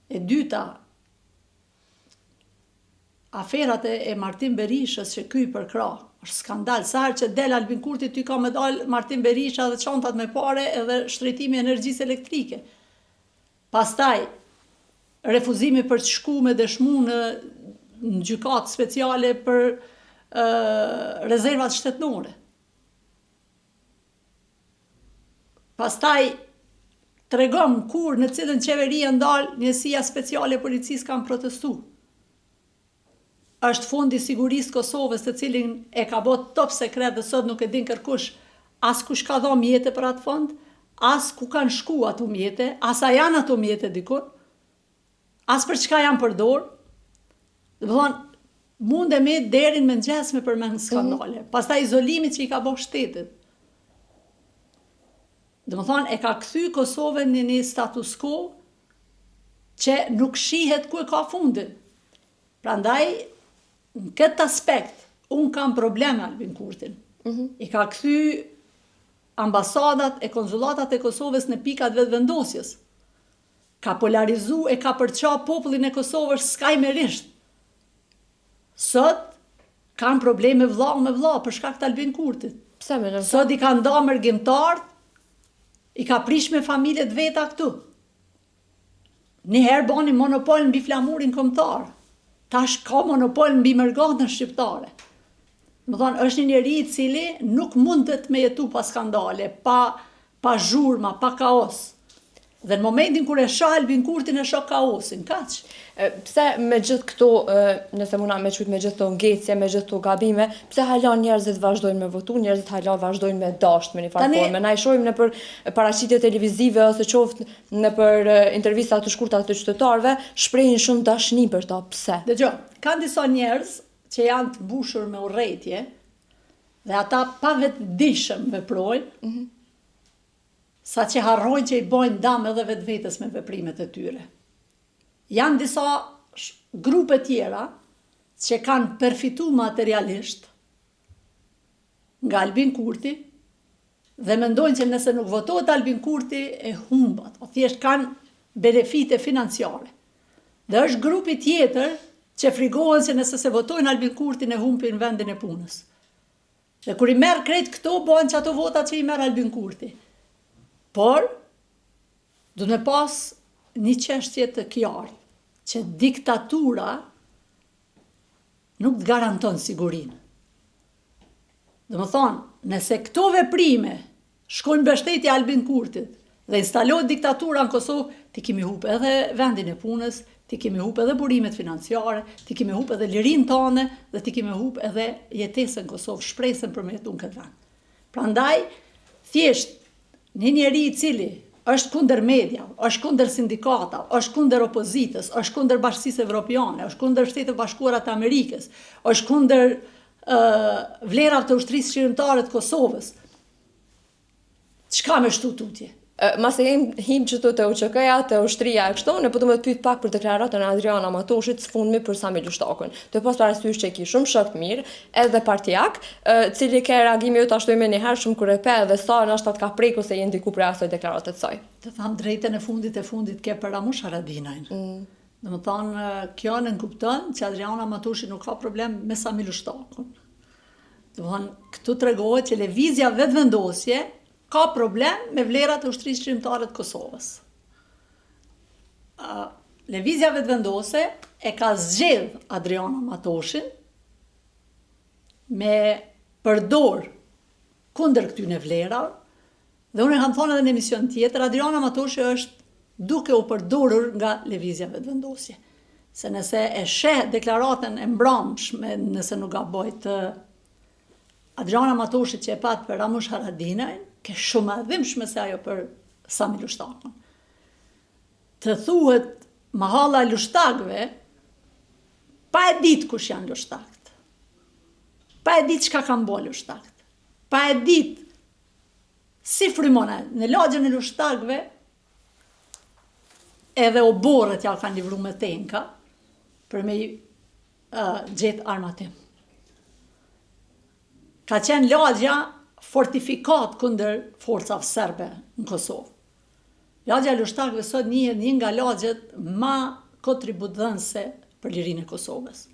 E dyta, aferat e Martin Berishës që ky për krah, është skandal. Sa herë që del Albin Kurti, ty ka me dal Martin Berisha dhe çantat me pare edhe shtrejtimi i energjisë elektrike. Pastaj, refuzimi për të shku me dëshmu në gjykatë speciale për rezervat shtetënore. Pastaj, tregom kur në cilën qeveri e ndalë njësia speciale e policisë kanë protestu. Është fondi sigurisë Kosovës të cilin e ka bot top sekret dhe sot nuk e din kërkush as kush ka dhënë mjete për atë fond, as ku kanë shku ato mjete, as a janë ato mjete dikur, as për çka janë përdor. Do të thonë, mundemi deri në mëngjes me përmend skandale. Pastaj izolimi që i ka bërë shtetit. Domethënë e ka kthy Kosovën në një status quo që nuk shihet ku e ka fundin. Prandaj, në këtë aspekt, unë kam probleme me Albin Kurtin. I ka kthy ambasadat e konzulatat e Kosovës në pikat vetëvendosjes. Ka polarizu e ka përqa popullin e Kosovës skajmerisht. Sot, kanë probleme vëlla me vëlla për shkak të Albin Kurtit. Pse me në? Sot i ka nda mërgjimtarët, i ka prish me familjet veta këtu. Njëherë bani monopol mbi flamurin kombëtar. Tash ka monopol mbi mërgatën shqiptare. Më thonë, është një njeri i cili nuk mundet me jetu pa skandale, pa zhurma, pa kaos. Dhe në momentin kur e shoh Albin Kurtin e shoh kaosin, kaq. Pse me gjithë këto, nëse muna me qyt me gjithë këto ngecje, me gjithë këto gabime, pse hala njerëzit vazhdojnë me votu, njerëzit hala vazhdojnë me dasht me një farë forme. Na i shohim në për paraqitje televizive ose qoftë në për intervista të shkurta të qytetarëve, shprehin shumë dashni për ta. Pse? Dëgjoj, kanë disa njerëz që janë të mbushur me urrëtie dhe ata pa vetëdijshëm veprojnë. Sa që harrojnë që i bojnë dam edhe vetvetes me veprimet e tyre. Janë disa grupe tjera që kanë përfitu materialisht nga Albin Kurti dhe mendojnë që nëse nuk votohet Albin Kurti e humbat, o thjesht kanë benefite financiare. Dhe është grupi tjetër që frigohen se nëse se votojnë Albin Kurti e humbin vendin e punës. Dhe kur i merr krejt këto, bojnë që ato vota që i merr Albin Kurti. Por, du me pas një çështje të qartë, që diktatura nuk të garanton sigurinë. Dhe më thonë, nëse këto veprime shkojnë mbështetje Albin Kurtit dhe instalohet diktatura në Kosovë, ti kemi hup edhe vendin e punës, ti kemi hup edhe burimet financiare, ti kemi hup edhe lirinë tane dhe ti kemi hup edhe jetesën Kosovë, shpresën për me jetu në këtë vend. Prandaj, thjesht, një njeri i cili është kundër media, është kundër sindikata, është kundër opozitës, është kundër Bashkisë Evropiane, është kundër Shtetet Bashkuara të Amerikës, është kundër vlerave të ushtrisë shqyrtare të Kosovës. Çka me shtu tutje? Mase him që të UÇK-ja, të ushtria e kështu, ne po të më të pyet pak për deklaratën e Adriana Matoshit sfundmi për Sami Lustakun. Të pas parasysh që ki shumë shok mirë, edhe partijak, cili ke reagimi jot ashtu më një herë shumë kur e pe dhe sa në ashtat ka preku se je ndiku për asoj deklaratë të saj. Të tham drejtën e fundit ke për Ramush Haradinajn. Dhe më thonë, kjo në nënkupton që Adriana Matoshi nuk ka problem me Sami Lustakun. Dhe më thonë, këtu tregohet që lëvizja vetëvendosje ka problem me vlerat e ushtrisë shqyrtare të Kosovës. Lëvizja vetëvendose e ka zgjedh Adriana Matoshin me përdor kundër këtyne vlerave, dhe unë e kam thonë edhe në emision tjetër, Adriana Matoshi është duke u përdorur nga lëvizja vetëvendosje. Se nëse e sheh deklaratën e mbrëmshme, nëse nuk gaboj të Adriana Matoshi që e pat për Ramush Haradinajn, ke shumë adhimshme se ajo për Sami Lustakun. Të thuhet mahalla e Lustakëve, pa e ditë kush janë Lustakët. Pa e ditë çka kanë bërë Lustakët. Pa e ditë si frymone në lagjën e Lustakëve, edhe oborët ja kanë livru me tenka për me gjetë armatim. Ka qenë lagja fortifikat kundër forcave serbe në Kosovë. Lagja e Lustakëve sot njihet një nga lagjet ma kontributëdhënëse për lirinë e Kosovës.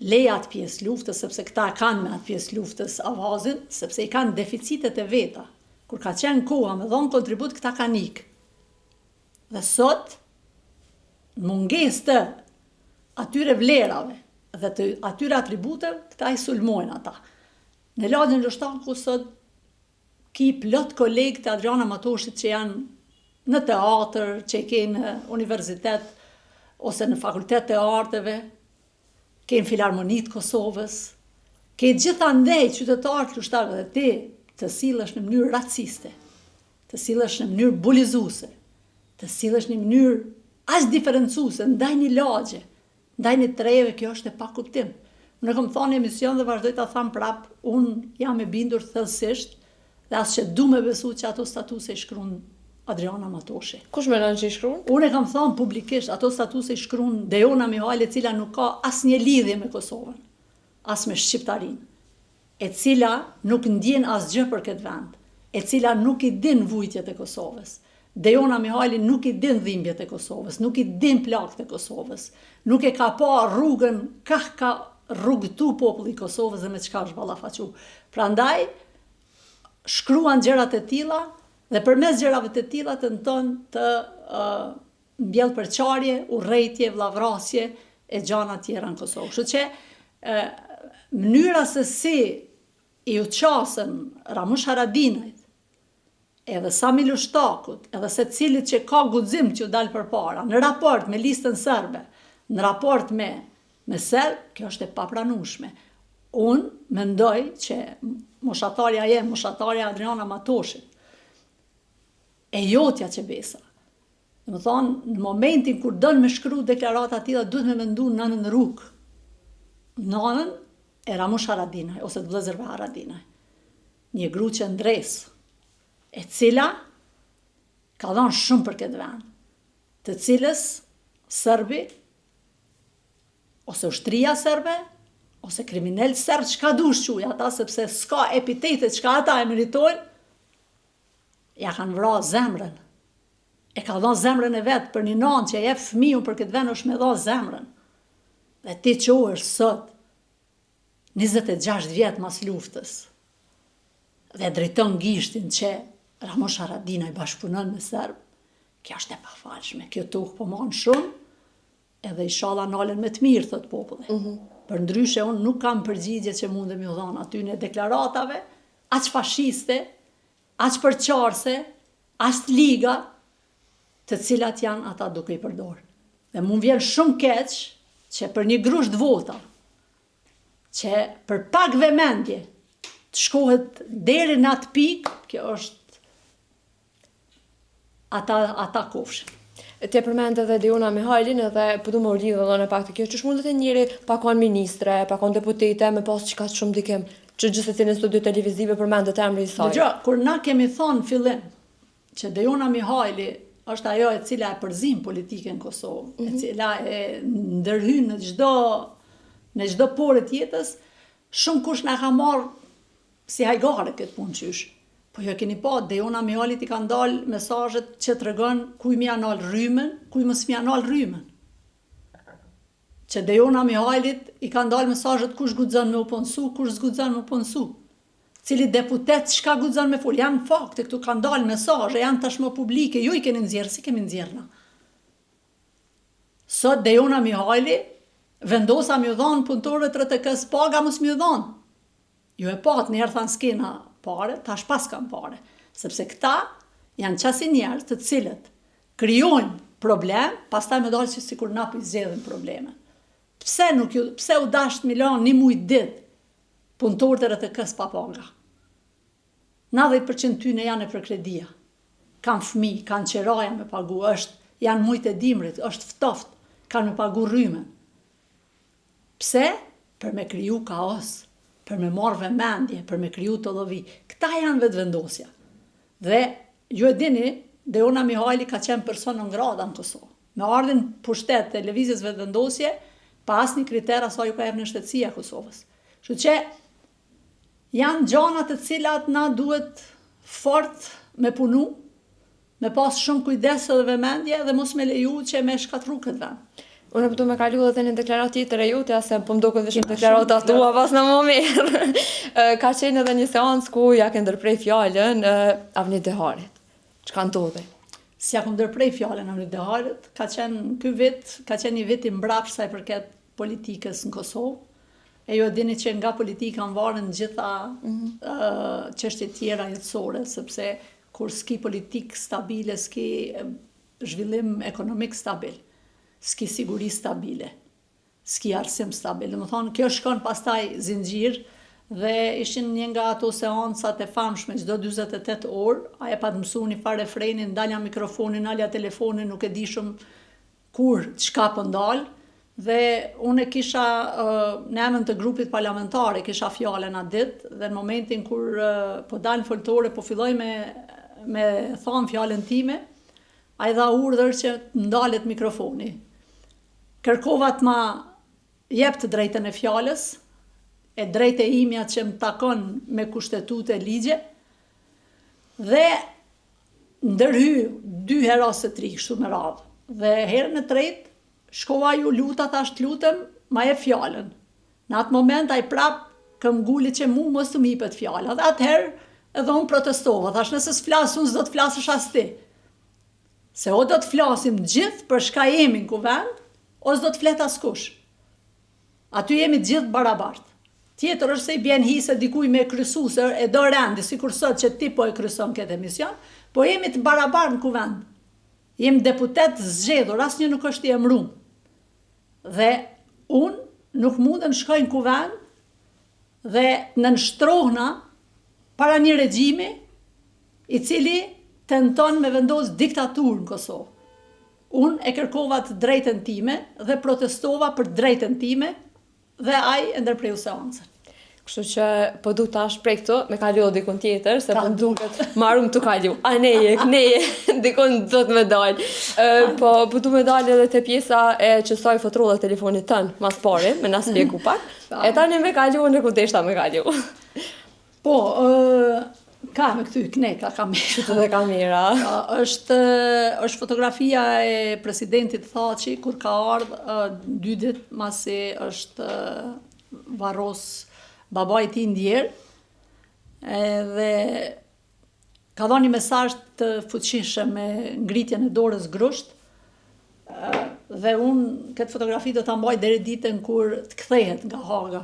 Leja atë pjesë luftës, sepse këta kanë me atë pjesë luftës avazin, sepse i kanë deficitet e veta. Kur ka qenë koha me dhonë kontribut, këta kanë ikë. Dhe sot, në mungesë të atyre vlerave dhe të atyre atributeve, këta i sulmojnë ata. Në lagjën e Lushtaku sot ki plot kolegë të Adriana Matoshit që janë në teatr, që i kenë në universitet ose në fakultet të arteve, kenë filharmonit Kosovës, ke gjithandej qytetarët Lushtakut dhe ti të sillesh në mënyrë raciste, të sillesh në mënyrë bulizuese, të sillesh në mënyrë as diferencuese ndaj një lagje Ndaj një treve kjo është e pa kuptim. Unë kam thonë në emision dhe vazhdoj ta them prap, unë jam e bindur thellësisht dhe as që du me besu që ato statuse i shkruan Adriana Matoshi. Kush mendon që i shkruan? Unë e kam thonë publikisht, ato statuse i shkruan Dejona Mihajli, e cila nuk ka asnjë lidhje me Kosovën, as me Shqiptarinë, e cila nuk ndjen asgjë për këtë vend, e cila nuk i din vujtjet e Kosovës. Dejona Mihajli nuk i din dhimbjet e Kosovës, nuk i din plagët e Kosovës, nuk e ka pa rrugën, ka rrugëtu populli i Kosovës dhe me çka është ballafaqu. Prandaj shkruan gjërat e tilla dhe përmes gjërave të tilla tenton të mbjell përçarje, urrejtje, vllavrasje e gjana tjera në Kosovë. Kështu që mënyra se si i u qasën Ramush Haradinajt, edhe Sami Lushtakut, edhe se cilit që ka guxim që u dalë përpara, në raport me listën serbe, në raport me serb, kjo është e papranueshme. Unë mendoj që moshatarja Adriana Matoshit, e jotja që besa. Dhe më thonë, në momentin kur dënë me shkru deklarata tilla, duhet me mendu nënën Ruk. Nënën e Ramush Haradinaj, ose të vëllezërve Haradinaj. Një gru që ndres, e cila ka dhënë shumë për këtë vend, të cilës Serbi, ose ushtria serbe, ose kriminal serb, çka dush quaj ata, sepse s'ka epitetet çka ata e meritojnë, ja kanë vrarë zemrën. E ka dhënë zemrën e vetë për një nanë që e jep fëmijën për këtë vend është me dhënë zemrën. Dhe ti që është sot 26 vjet mas luftës dhe drejton gishtin që Ramush Haradinaj bashkëpunon me serb, kjo është e pafalshme. Kjo tokë po marrën shumë, edhe inshallah nalen me të mirë, thot populli. Për ndryshe unë nuk kam përgjigje që mundem ju dhënë aty në deklaratave, aq fashiste, aq përqarse, aq liga, të cilat janë ata duke i përdorë. Dhe mund vjen shumë keq që për një grusht vota, që për pak vëmendje të shkohet deri në atë pikë, kjo është ata kofshin. Ti e përmend edhe Dejona Mihajlin edhe po du më lidhë edhe në pak të kjo, ç'është mundet e njëri pakon ministre, pakon deputete, me pas çka shumë dikem, që gjithsesi në studio televizive përmendet emri i saj. Dëgjoj, kur na kemi thonë fillim që Dejona Mihajli është ajo e cila e përzim politikën në Kosovë, e cila e ndërhyn në çdo porë të jetës, shumë kush na ka marrë si hajgare këtë punë qysh. Po jo keni pa, Dejona Mihajlit i ka ndalë mesazhet që tregon kuj mi anal rrymën, kuj mos mi anal rrymën. Që Dejona Mihajlit i ka ndalë mesazhet kush guxon me u punsu, kush s'guxon me u punsu. Cili deputet çka guxon me fol, janë fakte këtu ka ndalë mesazhe, janë tashmë publike, ju i keni nxjerrë, si kemi nxjerrë na. Sot Dejona Mihajli vendosa mi u dhon punëtorëve të RTK-s paga mos mi u dhon. Ju e pat një herë thanë s'kena pare, tash pas kam pare. Sepse këta janë qasi njerëz të cilët krijojnë problem, pastaj me dalë që sikur na po i zgjedhin problemet. Pse u dasht milion një muj dit punëtorët e RTK-s pa paga? 90% tyne janë e për kredia. Kanë fëmijë, kanë qeraja me pagu, janë mujt e dimrit, është ftoft, kanë me pagu rrymen. Pse? Për me kriju kaos, për me marrë vëmendje, për me kriju të llovi. Këta janë vetëvendosja. Dhe ju e dini, Dejona Mihajli ka qenë person non grata në Kosovë. Me ardhin pushtet televizjes vetëvendosje, pa asnjë kriter asaj ju ka erdhur në shtetësia e Kosovës. Kështu që janë gjana të cilat na duhet fort me punu, me pas shumë kujdes dhe vëmendje dhe mos me leju që me shkatru këtë vend. Unë përdu me kalu dhe një deklarat tjetër e jote, se po mdokët dhe shumë deklarat atua pas në më mirë. Ka qenë edhe një seancë ku ja ke ndërprej fjallën Avni Deharit. Çka ndodhi? Si ja ku ndërprej fjallën Avni Deharit, ka qenë një vit i mbrapsht sa i përket politikës në Kosovë. E ju e dini që nga politika në varën gjitha çështje tjera jetësore, sepse kur s'ki politikë stabile, s'ki zhvillim ekonomik stabil, s'ki siguri stabile, s'ki arsim stabil. Dhe më thonë, kjo shkon pastaj zinxhir dhe ishin një nga ato seancat e famshme çdo 48 orë, aja pa të mësu një fare refrenin, ndalja mikrofonin, ndalja telefonin, nuk e di shumë kur, çka po ndal, dhe unë kisha në emën të grupit parlamentare kisha fjalën atë ditë dhe në momentin kur po dalën foltore po filloj me thonë fjalën time, ai dha urdhër që ndalet mikrofoni. Kërkova të ma jep të drejtën e fjalës, e drejtë e imja që më takon me kushtetut e ligje, dhe ndërhy 2 hera ose 3 kështu me radhë. Dhe herën e tretë shkova ju luta, thash të lutem, ma e fjalën. Në atë moment ai prap këm nguli që mu mos të mipet fjala. Dhe atëherë edhe unë protestova, thash nëse s'flas unë s'do të flasësh as ti. Se o do të flasim gjithë për shka jemi në kuvend, o s'do të flet askush. Aty jemi gjithë barabartë. Tjetër është se i bjen hi se dikuj me kryesuse e do rendi, sikur sot që ti po e kryeson këtë emision, po jemi të barabartë në kuvend. Jemi deputet zgjedhur, asnjë nuk është i emëruar. Dhe unë nuk mundem shkoj në kuvend dhe në nështrohna para një regjimi i cili tenton me vendos diktaturë në Kosovë. Unë e kërkova të drejtën time dhe protestova për drejtën time dhe ai e ndërpreu seancën. Kështu që po du ta shpreh këtu, me kalu dikon tjetër, se po duket marum të kalu. A neje, dikon do të me dalë. Po du me dalë edhe te pjesa e qësoj fotrolla telefonit tënë, mas pare, me na spjegu pak. E tani me kalu në kuteshta me kalu. Po, ka me këty kneka, kamera. Dhe kamera. Është fotografia e presidentit Thaçi, kur ka ardhë 2 ditë masi është varros babaj ti ndjerë, dhe ka dhënë një mesazh të fuqishëm me ngritjen e dorës grusht, dhe unë këtë fotografi do ta mbaj deri ditën kur të kthehet nga Haga,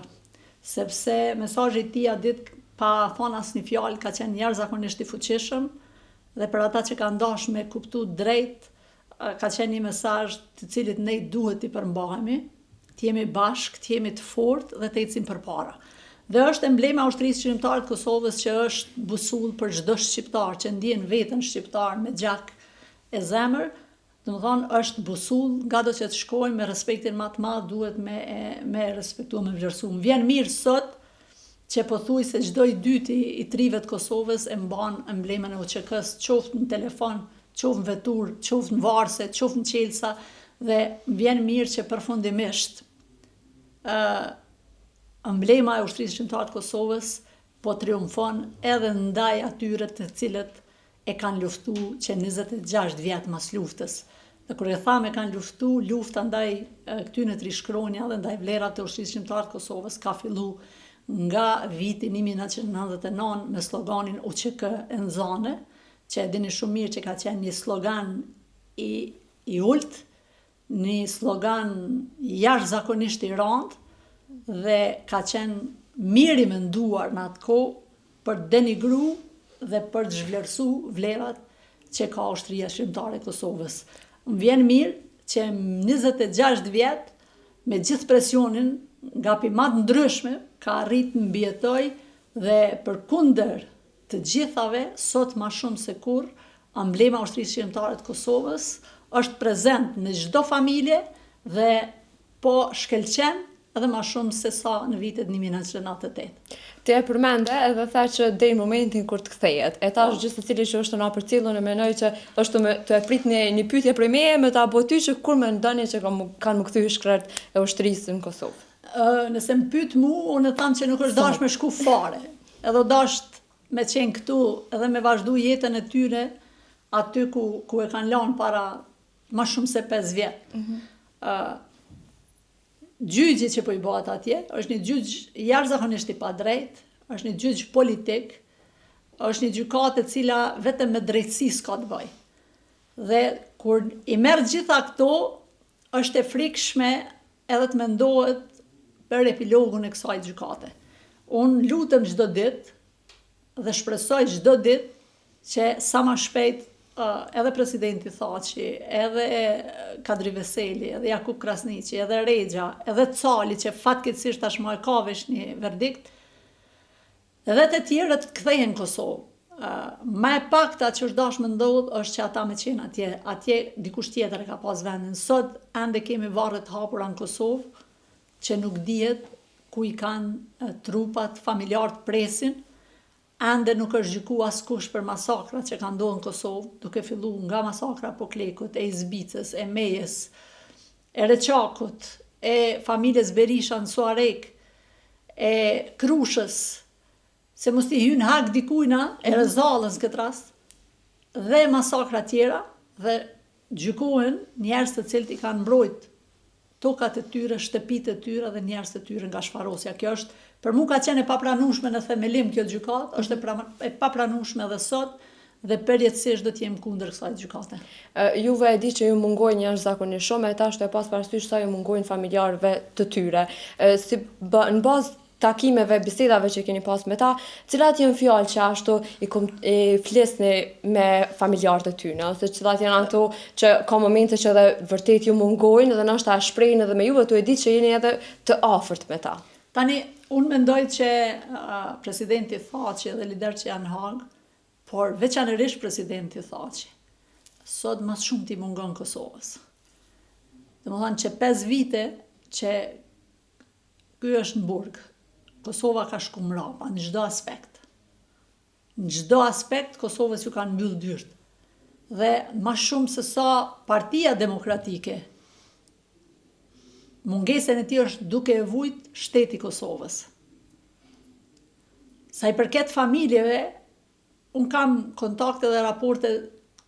sepse mesazhi i tij atë ditë pa thonë asnjë fjalë ka qenë jashtëzakonisht i fuqishëm dhe për ata që kanë dashur me kuptu drejt, ka qenë një mesazh të cilit ne duhet i përmbahemi, të jemi bashkë, të jemi të fortë dhe të ecim përpara. Dhe është emblema e ushtrisë shqiptare të Kosovës që është busull për çdo shqiptar që ndjen veten shqiptar me gjak e zemër, domethënë është busull, ngado që të shkojmë me respektin më të madh duhet me respektuar, me vlerësuar. Më vjen mirë sot që pothuajse çdo i dyti i trive të Kosovës e mban emblemën e UÇK-s, qoftë në telefon, qoftë në vetur, qoftë në varse, qoftë në qelsa, dhe më vjen mirë që përfundimisht emblema e ushtrisë shqiptare të Kosovës po triumfon edhe ndaj atyre të cilët e kanë luftu që 26 vjet mas luftës. Dhe kur e tham e kanë luftu, lufta ndaj këtyre trishkronja dhe ndaj vlerat të ushtrisë shqiptare të Kosovës ka fillu nga viti 1999 me sloganin UÇK e nxane, që e dini shumë mirë që ka qenë një slogan i ult, një slogan jashtëzakonisht i rëndë, dhe ka qenë mirë i menduar në atë kohë për denigru dhe për të zhvlerësu vlerat që ka ushtria shqiptare e Kosovës. Më vjen mirë që 26 vjet me gjithë presionin nga pimat ndryshme ka arrit të mbijetoj dhe përkundër të gjithave sot më shumë se kurrë emblema e ushtrisë shqiptare të Kosovës është prezent në çdo familje dhe po shkelqen edhe më shumë se sa në vitet 1998. Ti e përmende edhe tha që deri në momentin kur të kthehet. E tash gjithë secili që është na përcjellur e mendoj që është të e prit një pyetje prej meje me ta bëu ty që kur mendoni që kanë më kthy shkret e ushtrisë në Kosovë. Nëse më pyet unë tham që nuk është dash me shku fare. Edhe dasht me qenë këtu edhe me vazhdu jetën e tyre aty ku e kanë lanë para më shumë se 5 vjet. Gjyqi që po i bëhet atje, është një gjyq jashtëzakonisht i padrejt, është një gjyq politik, është një gjykatë e cila vetëm me drejtësi s'ka të bëj. Dhe kur i merr gjitha këto, është e frikshme edhe të mendohet për epilogun e kësaj gjykate. Unë lutem çdo ditë dhe shpresoj çdo ditë që sa më shpejt edhe presidenti Thaçi, edhe Kadri Veseli, edhe Jakub Krasniqi, edhe Rexha, edhe Cali që fatkeqësisht tashmë ka vesh një verdikt, edhe të tjerët të kthehen në Kosovë. ma e pakta që është dashme ndodhë është që ata me qenë atje. Atje dikush tjetër e ka pas vendin. Sot ende kemi varret hapura në Kosovë që nuk dihet ku i kanë trupat, familjarët presin. Ende nuk është gjyku askush për masakrat që ka ndodhur në Kosovë, duke fillu nga masakra Poklekut, e Izbicës, e Mejës, e Reçakut, e familjes Berisha në Suarek, e Krushës, se mos t'i hynë hak dikujna, e Rezallës këtë rast, dhe masakra tjera, dhe gjykohen njerëz të cilët i kanë mbrojt tokat e tyre, shtëpitë e tyre dhe njerëz të tyre nga shfarosja. Kjo është, për mua ka qenë e papranueshme në themelim kjo gjykatë, është e papranueshme edhe sot, dhe përjetësisht do t'jem kundër kësaj gjykate. Juve e di që ju mungojnë njerëz zakonisht shumë, e tash të e pas parasysh sa ju mungojnë familjarëve të tyre. Në bazë takimeve, bisedave që keni pas me ta, cilat janë fjalë që ashtu i flisni me familjarët e tyre, ose cilat janë ato që ka momente që edhe vërtet ju mungojnë dhe ndoshta shprehin edhe me juve, tu e di që jeni edhe të afërt me ta. Tani, unë mendoj që presidenti Thaçi dhe lider që janë Hag, por veçanërisht presidenti Thaçi, sot mas shumë t'i mungon Kosovës. Domethënë që 5 vite që ky është në burg, Kosova ka shku mrapa në çdo aspekt. Në çdo aspekt Kosovës ju kanë mbyll dyert. Dhe më shumë se sa Partia Demokratike, mungesën e tij është duke e vujt shteti i Kosovës. Sa i përket familjeve, unë kam kontakte dhe raporte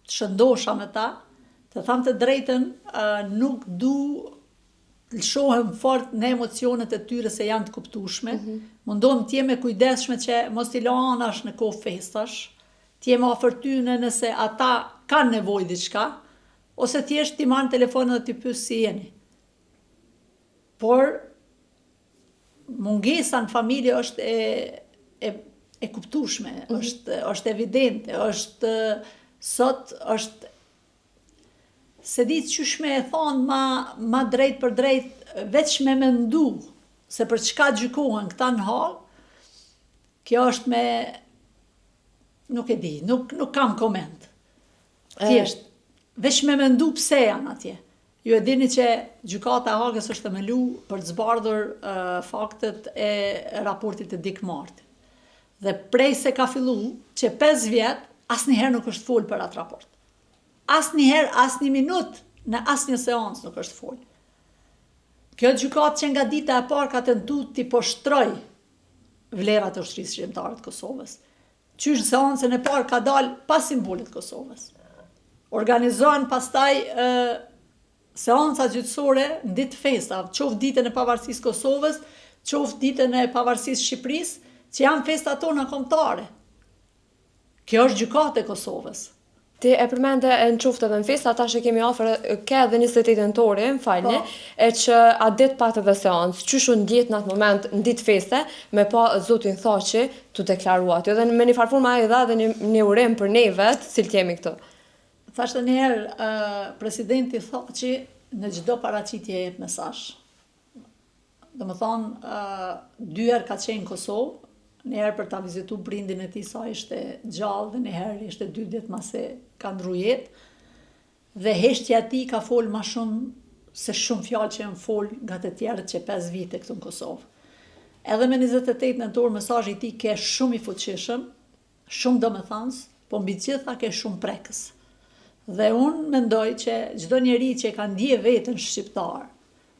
të shëndosha me ta, të tham të drejtën, nuk du lëshohem fort në emocionet e tyre se janë të kuptueshme. Mundohem t'jem e kujdesshme që mos t'i la anash në kohë festash, t'jem afër tyne nëse ata kanë nevojë diçka, ose thjesht t'i marrën telefonin dhe t'i pyes si jeni. Por mungesa në familje është e kuptueshme, është evidente, sot është se di qysh me e thonë ma drejt për drejt, veç me mendu se për çka gjykohen këta në Hag, kjo është me, nuk e di, nuk kam koment. Thjesht, veç me mendu pse janë atje. Ju e dini që gjykata e Hagës është themelu për të zbardhur faktet e raportit të Dick Martin. Dhe prej se ka fillu që 5 vjet, asnjëherë nuk është fol për atë raport. Asnjëherë, asnjë minut, në asnjë seancë nuk është fol. Kjo gjykatë që nga dita e parë ka tentuar t'i poshtroj vlerat e ushtrisë shqiptare të Kosovës. Qysh seancën e parë ka dalë pa simbolet të Kosovës. Organizohen pastaj seanca gjyqësore në ditë festa, qoftë ditën e pavarësisë Kosovës, qoftë ditën e pavarësisë Shqipërisë, që janë festat tona kombëtare. Kjo është gjykatë e Kosovës. Ti e përmende në qoftë edhe në festa, ata që kemi afër, ke edhe 28 nëntori, më falni, e që atë ditë patë edhe seancë, qysh u ndjet në atë moment, në ditë feste, me pa zotin Thaçi tu deklaruat. Dhe me një farforma ai dha dhe një urim për neve, të cilët jemi këtu. Thashtë njëherë, presidenti Thaçi në çdo paraqitje jep mesazh. Domethënë, 2 herë ka qenë në Kosovë, njëherë për ta vizitu prindin e tij sa ishte gjallë dhe njëherë ishte 2 ditë mase ka ndru jetë. Dhe heshtja e tij ka fol më shumë se shumë fjalë që janë fol nga të tjerët që 5 vite këtu në Kosovë. Edhe me 28 nëntor mesazhi i tij ke shumë i fuqishëm, shumë domethënës, po mbi gjitha ke shumë prekës. Dhe unë mendoj që çdo njeri që ka ndje veten shqiptar,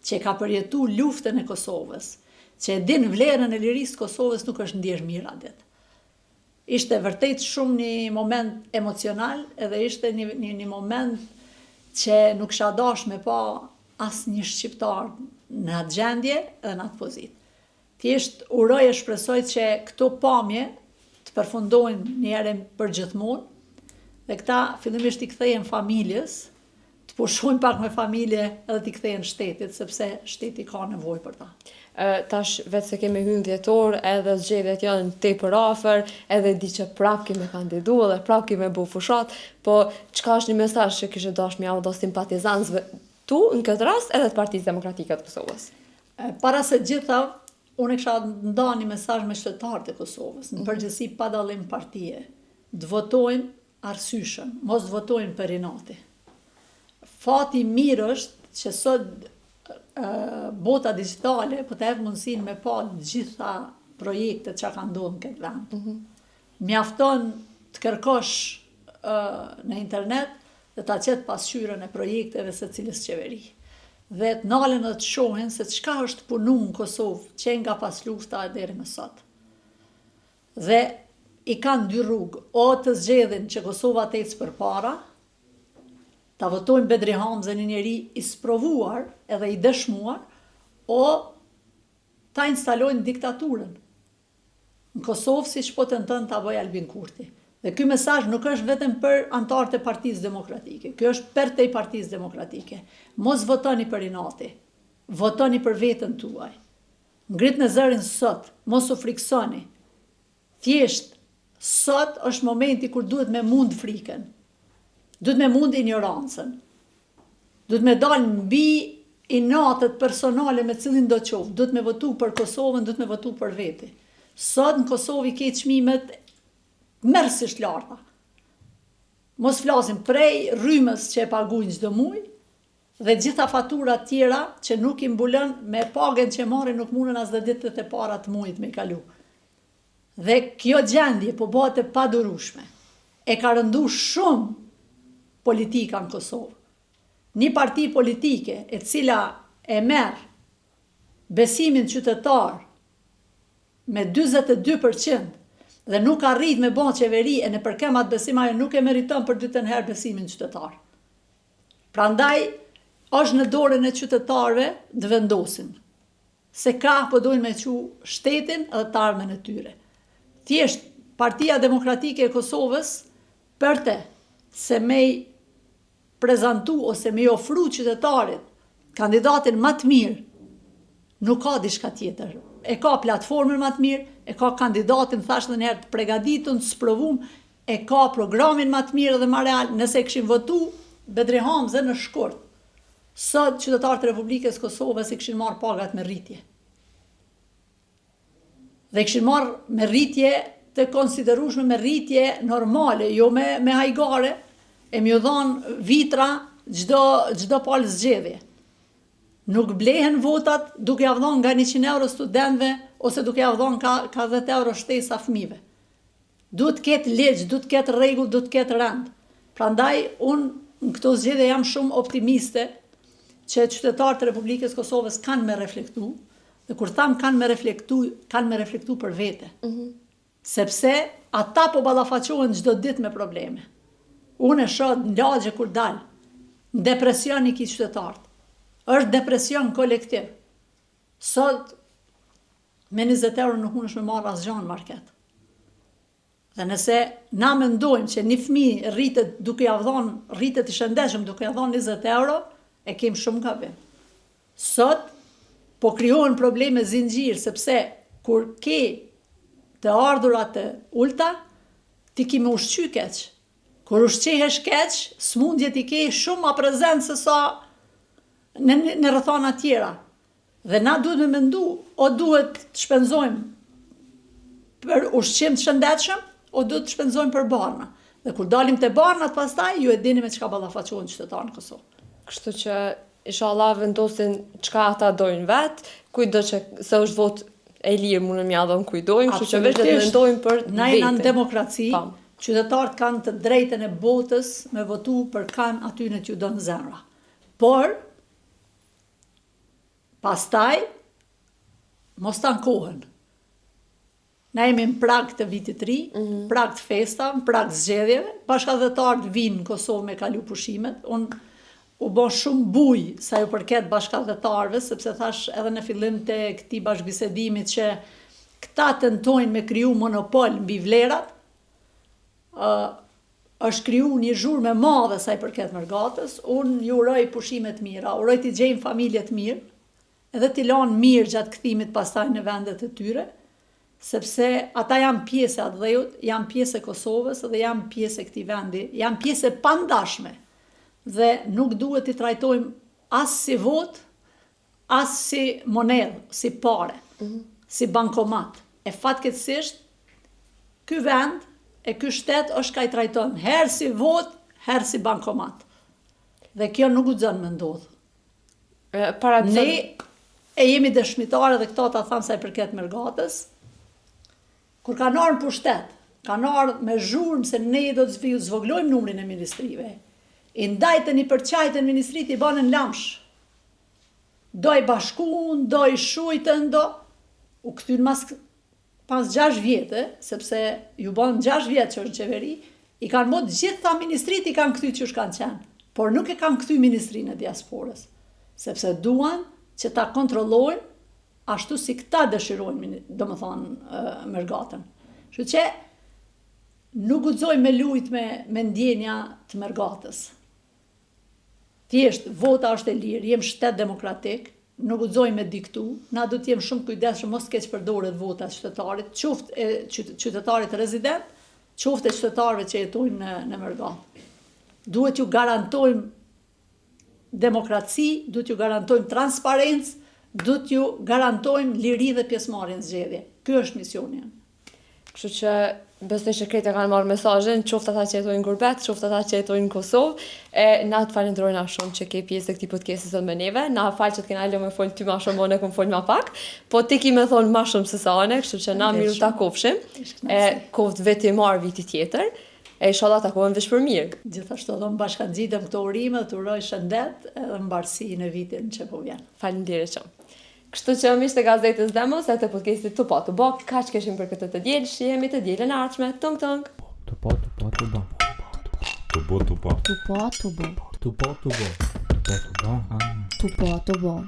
që ka përjetu luftën e Kosovës, që e din vlerën e lirisë Kosovës, nuk është ndjesh mirë atë. Ishte vërtet shumë një moment emocional, edhe ishte një moment që nuk kisha dash me pa asnjë shqiptar në atë gjendje dhe në atë pozitë. Thjesht uroj e shpresoj që këto pamje të përfundojnë një herë për gjithmonë, dhe këta fillimisht i kthehen familjes, të pushojnë pak me familje edhe t'i kthehen shtetit, sepse shteti ka nevojë për ta. Tash vetë se kemi hyrë dhjetor, edhe zgjedhjet janë tepër afër, edhe di që prap kemi kandiduar dhe prap kemi bu fushat, po çka është një mesazh që kishe dashur m'ia do simpatizantëve tu në këtë rast edhe të Partisë Demokratike të Kosovës? Para se gjitha, unë kisha nda një mesazh me qytetarët e Kosovës, në përgjithësi pa dallim partie. të votojnë arsyeshëm, mos të votojnë për inati. Fati mirë është që sot bota digjitale po të jep mundësinë me pa të gjitha projektet që ka ndodhur në këtë vend. Mjafton të kërkosh në internet dhe ta qetë pasqyrën e projekteve së cilës qeveri. Dhe të nalen dhe të shohin se çka është punu në Kosovë që nga pas lufta e deri më sot. Dhe i kanë dy rrugë, o të zgjedhin që Kosova të ecë përpara, ta votojnë Bedri Hamzën, një njeri i sprovuar edhe i dëshmuar, o ta instalojnë diktaturën. Në Kosovë si që po tenton ta bëj Albin Kurti. Dhe ky mesazh nuk është vetëm për anëtarët e Partisë Demokratike, ky është për te Partisë Demokratike. Mos votoni për inati, votoni për veten tuaj. Ngritni zërin sot, mos u friksoni. Thjesht sot është momenti kur duhet me mund frikën. Duhet me mund ignorancën. Duhet me dalë mbi inatet personale me cilin do qoftë. Duhet me votu për Kosovën, duhet me votu për veti. Sot në Kosovë i ke çmimet mërësisht larta. Mos flasim prej rrymës që e paguajnë çdo muaj dhe gjitha faturat tjera që nuk i mbulon me pagën që marrin nuk mundën as dhe ditët e para të muajit me kalu. Dhe kjo gjendje po bëhet e padurueshme. E ka rëndu shumë politika në Kosovë. Një parti politike e cila e merr besimin qytetar me 42% dhe nuk arrit me bon qeveri e në përkem atë besim ajo nuk e meriton për dytën herë besimin qytetar. Prandaj është në dorën e qytetarëve të vendosin se ka po dojnë me qu shtetin edhe të armën e tyre. Thjesht Partia Demokratike e Kosovës përte se me i prezantu ose me i ofru qytetarit kandidatin më të mirë, nuk ka diçka tjetër. E ka platformën më të mirë, e ka kandidatin, thash dhe njerë, të pregaditun, të sprovum, e ka programin më të mirë dhe më real, nëse këshim votu Bedri Hamzën në shkurt. Sot qytetarët e Republikës Kosovës i këshin marrë pagat me rritje. Dhe këshin marrë me rritje të konsiderueshme, me rritje normale, jo me hajgare, e mjë dhonë vitra gjdo palë zgjedhje. Nuk blehen votat duke avdhon nga 100 euro studentëve ose duke avdhon ka 10 euro shtesa fëmijëve. Duhet ketë ligj, duhet ketë rregull, duhet ketë rend. Prandaj unë në këto zgjedhje jam shumë optimiste që qytetarët e Republikës Kosovës kanë me reflektu, dhe kur tham kanë me reflektu për vete. Sepse ata po ballafaqohen çdo ditë me probleme. Unë e shoh në lagje kur dal, në depresion i ki qytetarët. Është depresion kolektiv. Sot, me 20 euro nuk mundesh me marrë asgjë në market. Dhe nëse na mendojmë që një fëmijë rritet i shëndetshëm duke ia dhënë 20 euro, e kemi shumë gabim. Sot, po krijohen probleme zinxhir, sepse kur ke të ardhurat të ulta, ti ki me ushqy keq. Kur ushqehesh keq, smundjet i ke shumë ma prezent se sa në rrethana tjera. Dhe na duhet me mendu, o duhet të shpenzojmë për ushqim të shëndetshëm, o duhet të shpenzojmë për barna. Dhe kur dalim të barnat pastaj, ju e dini me çka ballafaqohen qytetarët në Kosovë. Kështu që inshallah vendosin çka ata dojnë vet, kujdo që se është vot e lirë mundën mja dhënë kujdojnë, kështu që vetë të mendojmë për vetin. Na jena në demokraci, qytetarët kanë të drejtën e botës me votu për kanë aty në që donë zemra. Por, pastaj, mos të ankohen. Na jemi në prag të vitit të ri, prag të festa, prag të zgjedhjeve, bashkëdhetarët vinë në Kosovë me kalu pushimet. Unë u bon shumë buj sa ju përket bashkëdhetarëve, sepse thash edhe në fillim të këtij bashkëbisedimit që këta tentojnë me kriju monopol mbi vlerat, është kriju një zhurmë e madhe sa i përket mërgatës. Unë ju uroj pushime të mira, uroj t'i gjejmë familje të mirë, edhe t'i lanë mirë gjatë kthimit pastaj në vendet e tyre, sepse ata janë pjesë e atë dhejut, janë pjesë e Kosovës dhe janë pjesë e këtij vendi, janë pjesë e pandashme. Dhe nuk duhet t'i trajtojmë as si vot, as si monedhë, si pare, si bankomat. E fatkeqësisht, ky vend e ky shtet është ka i trajton herë si vot, herë si bankomat. Dhe kjo nuk guxon me ndodh. Para Ne e jemi dëshmitarë dhe këto ta tham sa i përket Mergatës. Kur kanë ardhur në pushtet, kanë ardhur me zhurmë se ne do të zvoglojmë numrin e ministrive. I ndajtën i përqajtën ministrit i banën lamsh. Do i bashkuan, do i shujtën, u kthyn pas 6 vjetë, sepse ju ban 6 vjetë që është në qeveri, i kanë mod gjitha ministrit i kanë kthy që kanë qenë, por nuk e kanë kthy ministrinë e diasporës, sepse duan që ta kontrollojnë ashtu si këta dëshirojnë, domethënë Mergatën. Kështu që nuk guxoj me lujt me ndjenja të Mergatës. Thjesht, vota është e lirë, jem shtet demokratik, nuk guxoj me diktu, na do të jem shumë kujdesshëm mos keq përdoret vota e qytetarit, qoftë e qytetarit rezident, qoftë e qytetarëve që jetojnë në Mergatë. Duhet ju garantojmë demokraci, duhet ju garantojmë transparencë, duhet ju garantojmë liri dhe pjesëmarrje në zgjedhje. Ky është misioni. Kështu që besoj që krejt e kanë marrë mesazhin, qoftë ata që jetojnë në gurbet, qoftë ata që jetojnë në Kosovë, e na të falenderojna shumë që ke pjesë e këtij podcasti sot me neve. Na fal që të kena lëmë fol ty më shumë, ne kum fol më pak, po ti ki më thon më shumë se sa ne, kështu që na miru takofshim. Kohët vetimar viti tjetër. E inshallah takohem veç për mirë. Gjithashtu do të bashkanxhitem këto urime, të uroj shëndet edhe mbarësi në vitin që po vjen. Faleminderit shumë. Kështu që miq të gazetës Demos, e të podcastit Tupo Tubo, kaq keshim për këtë të diel, shihemi të dielën e ardhshme. Tung tung. Tupo Tupo Tubo. Tupo Tupo. Tupo Tubo. Tupo Tubo. Tupo Tubo. Tupo Tubo.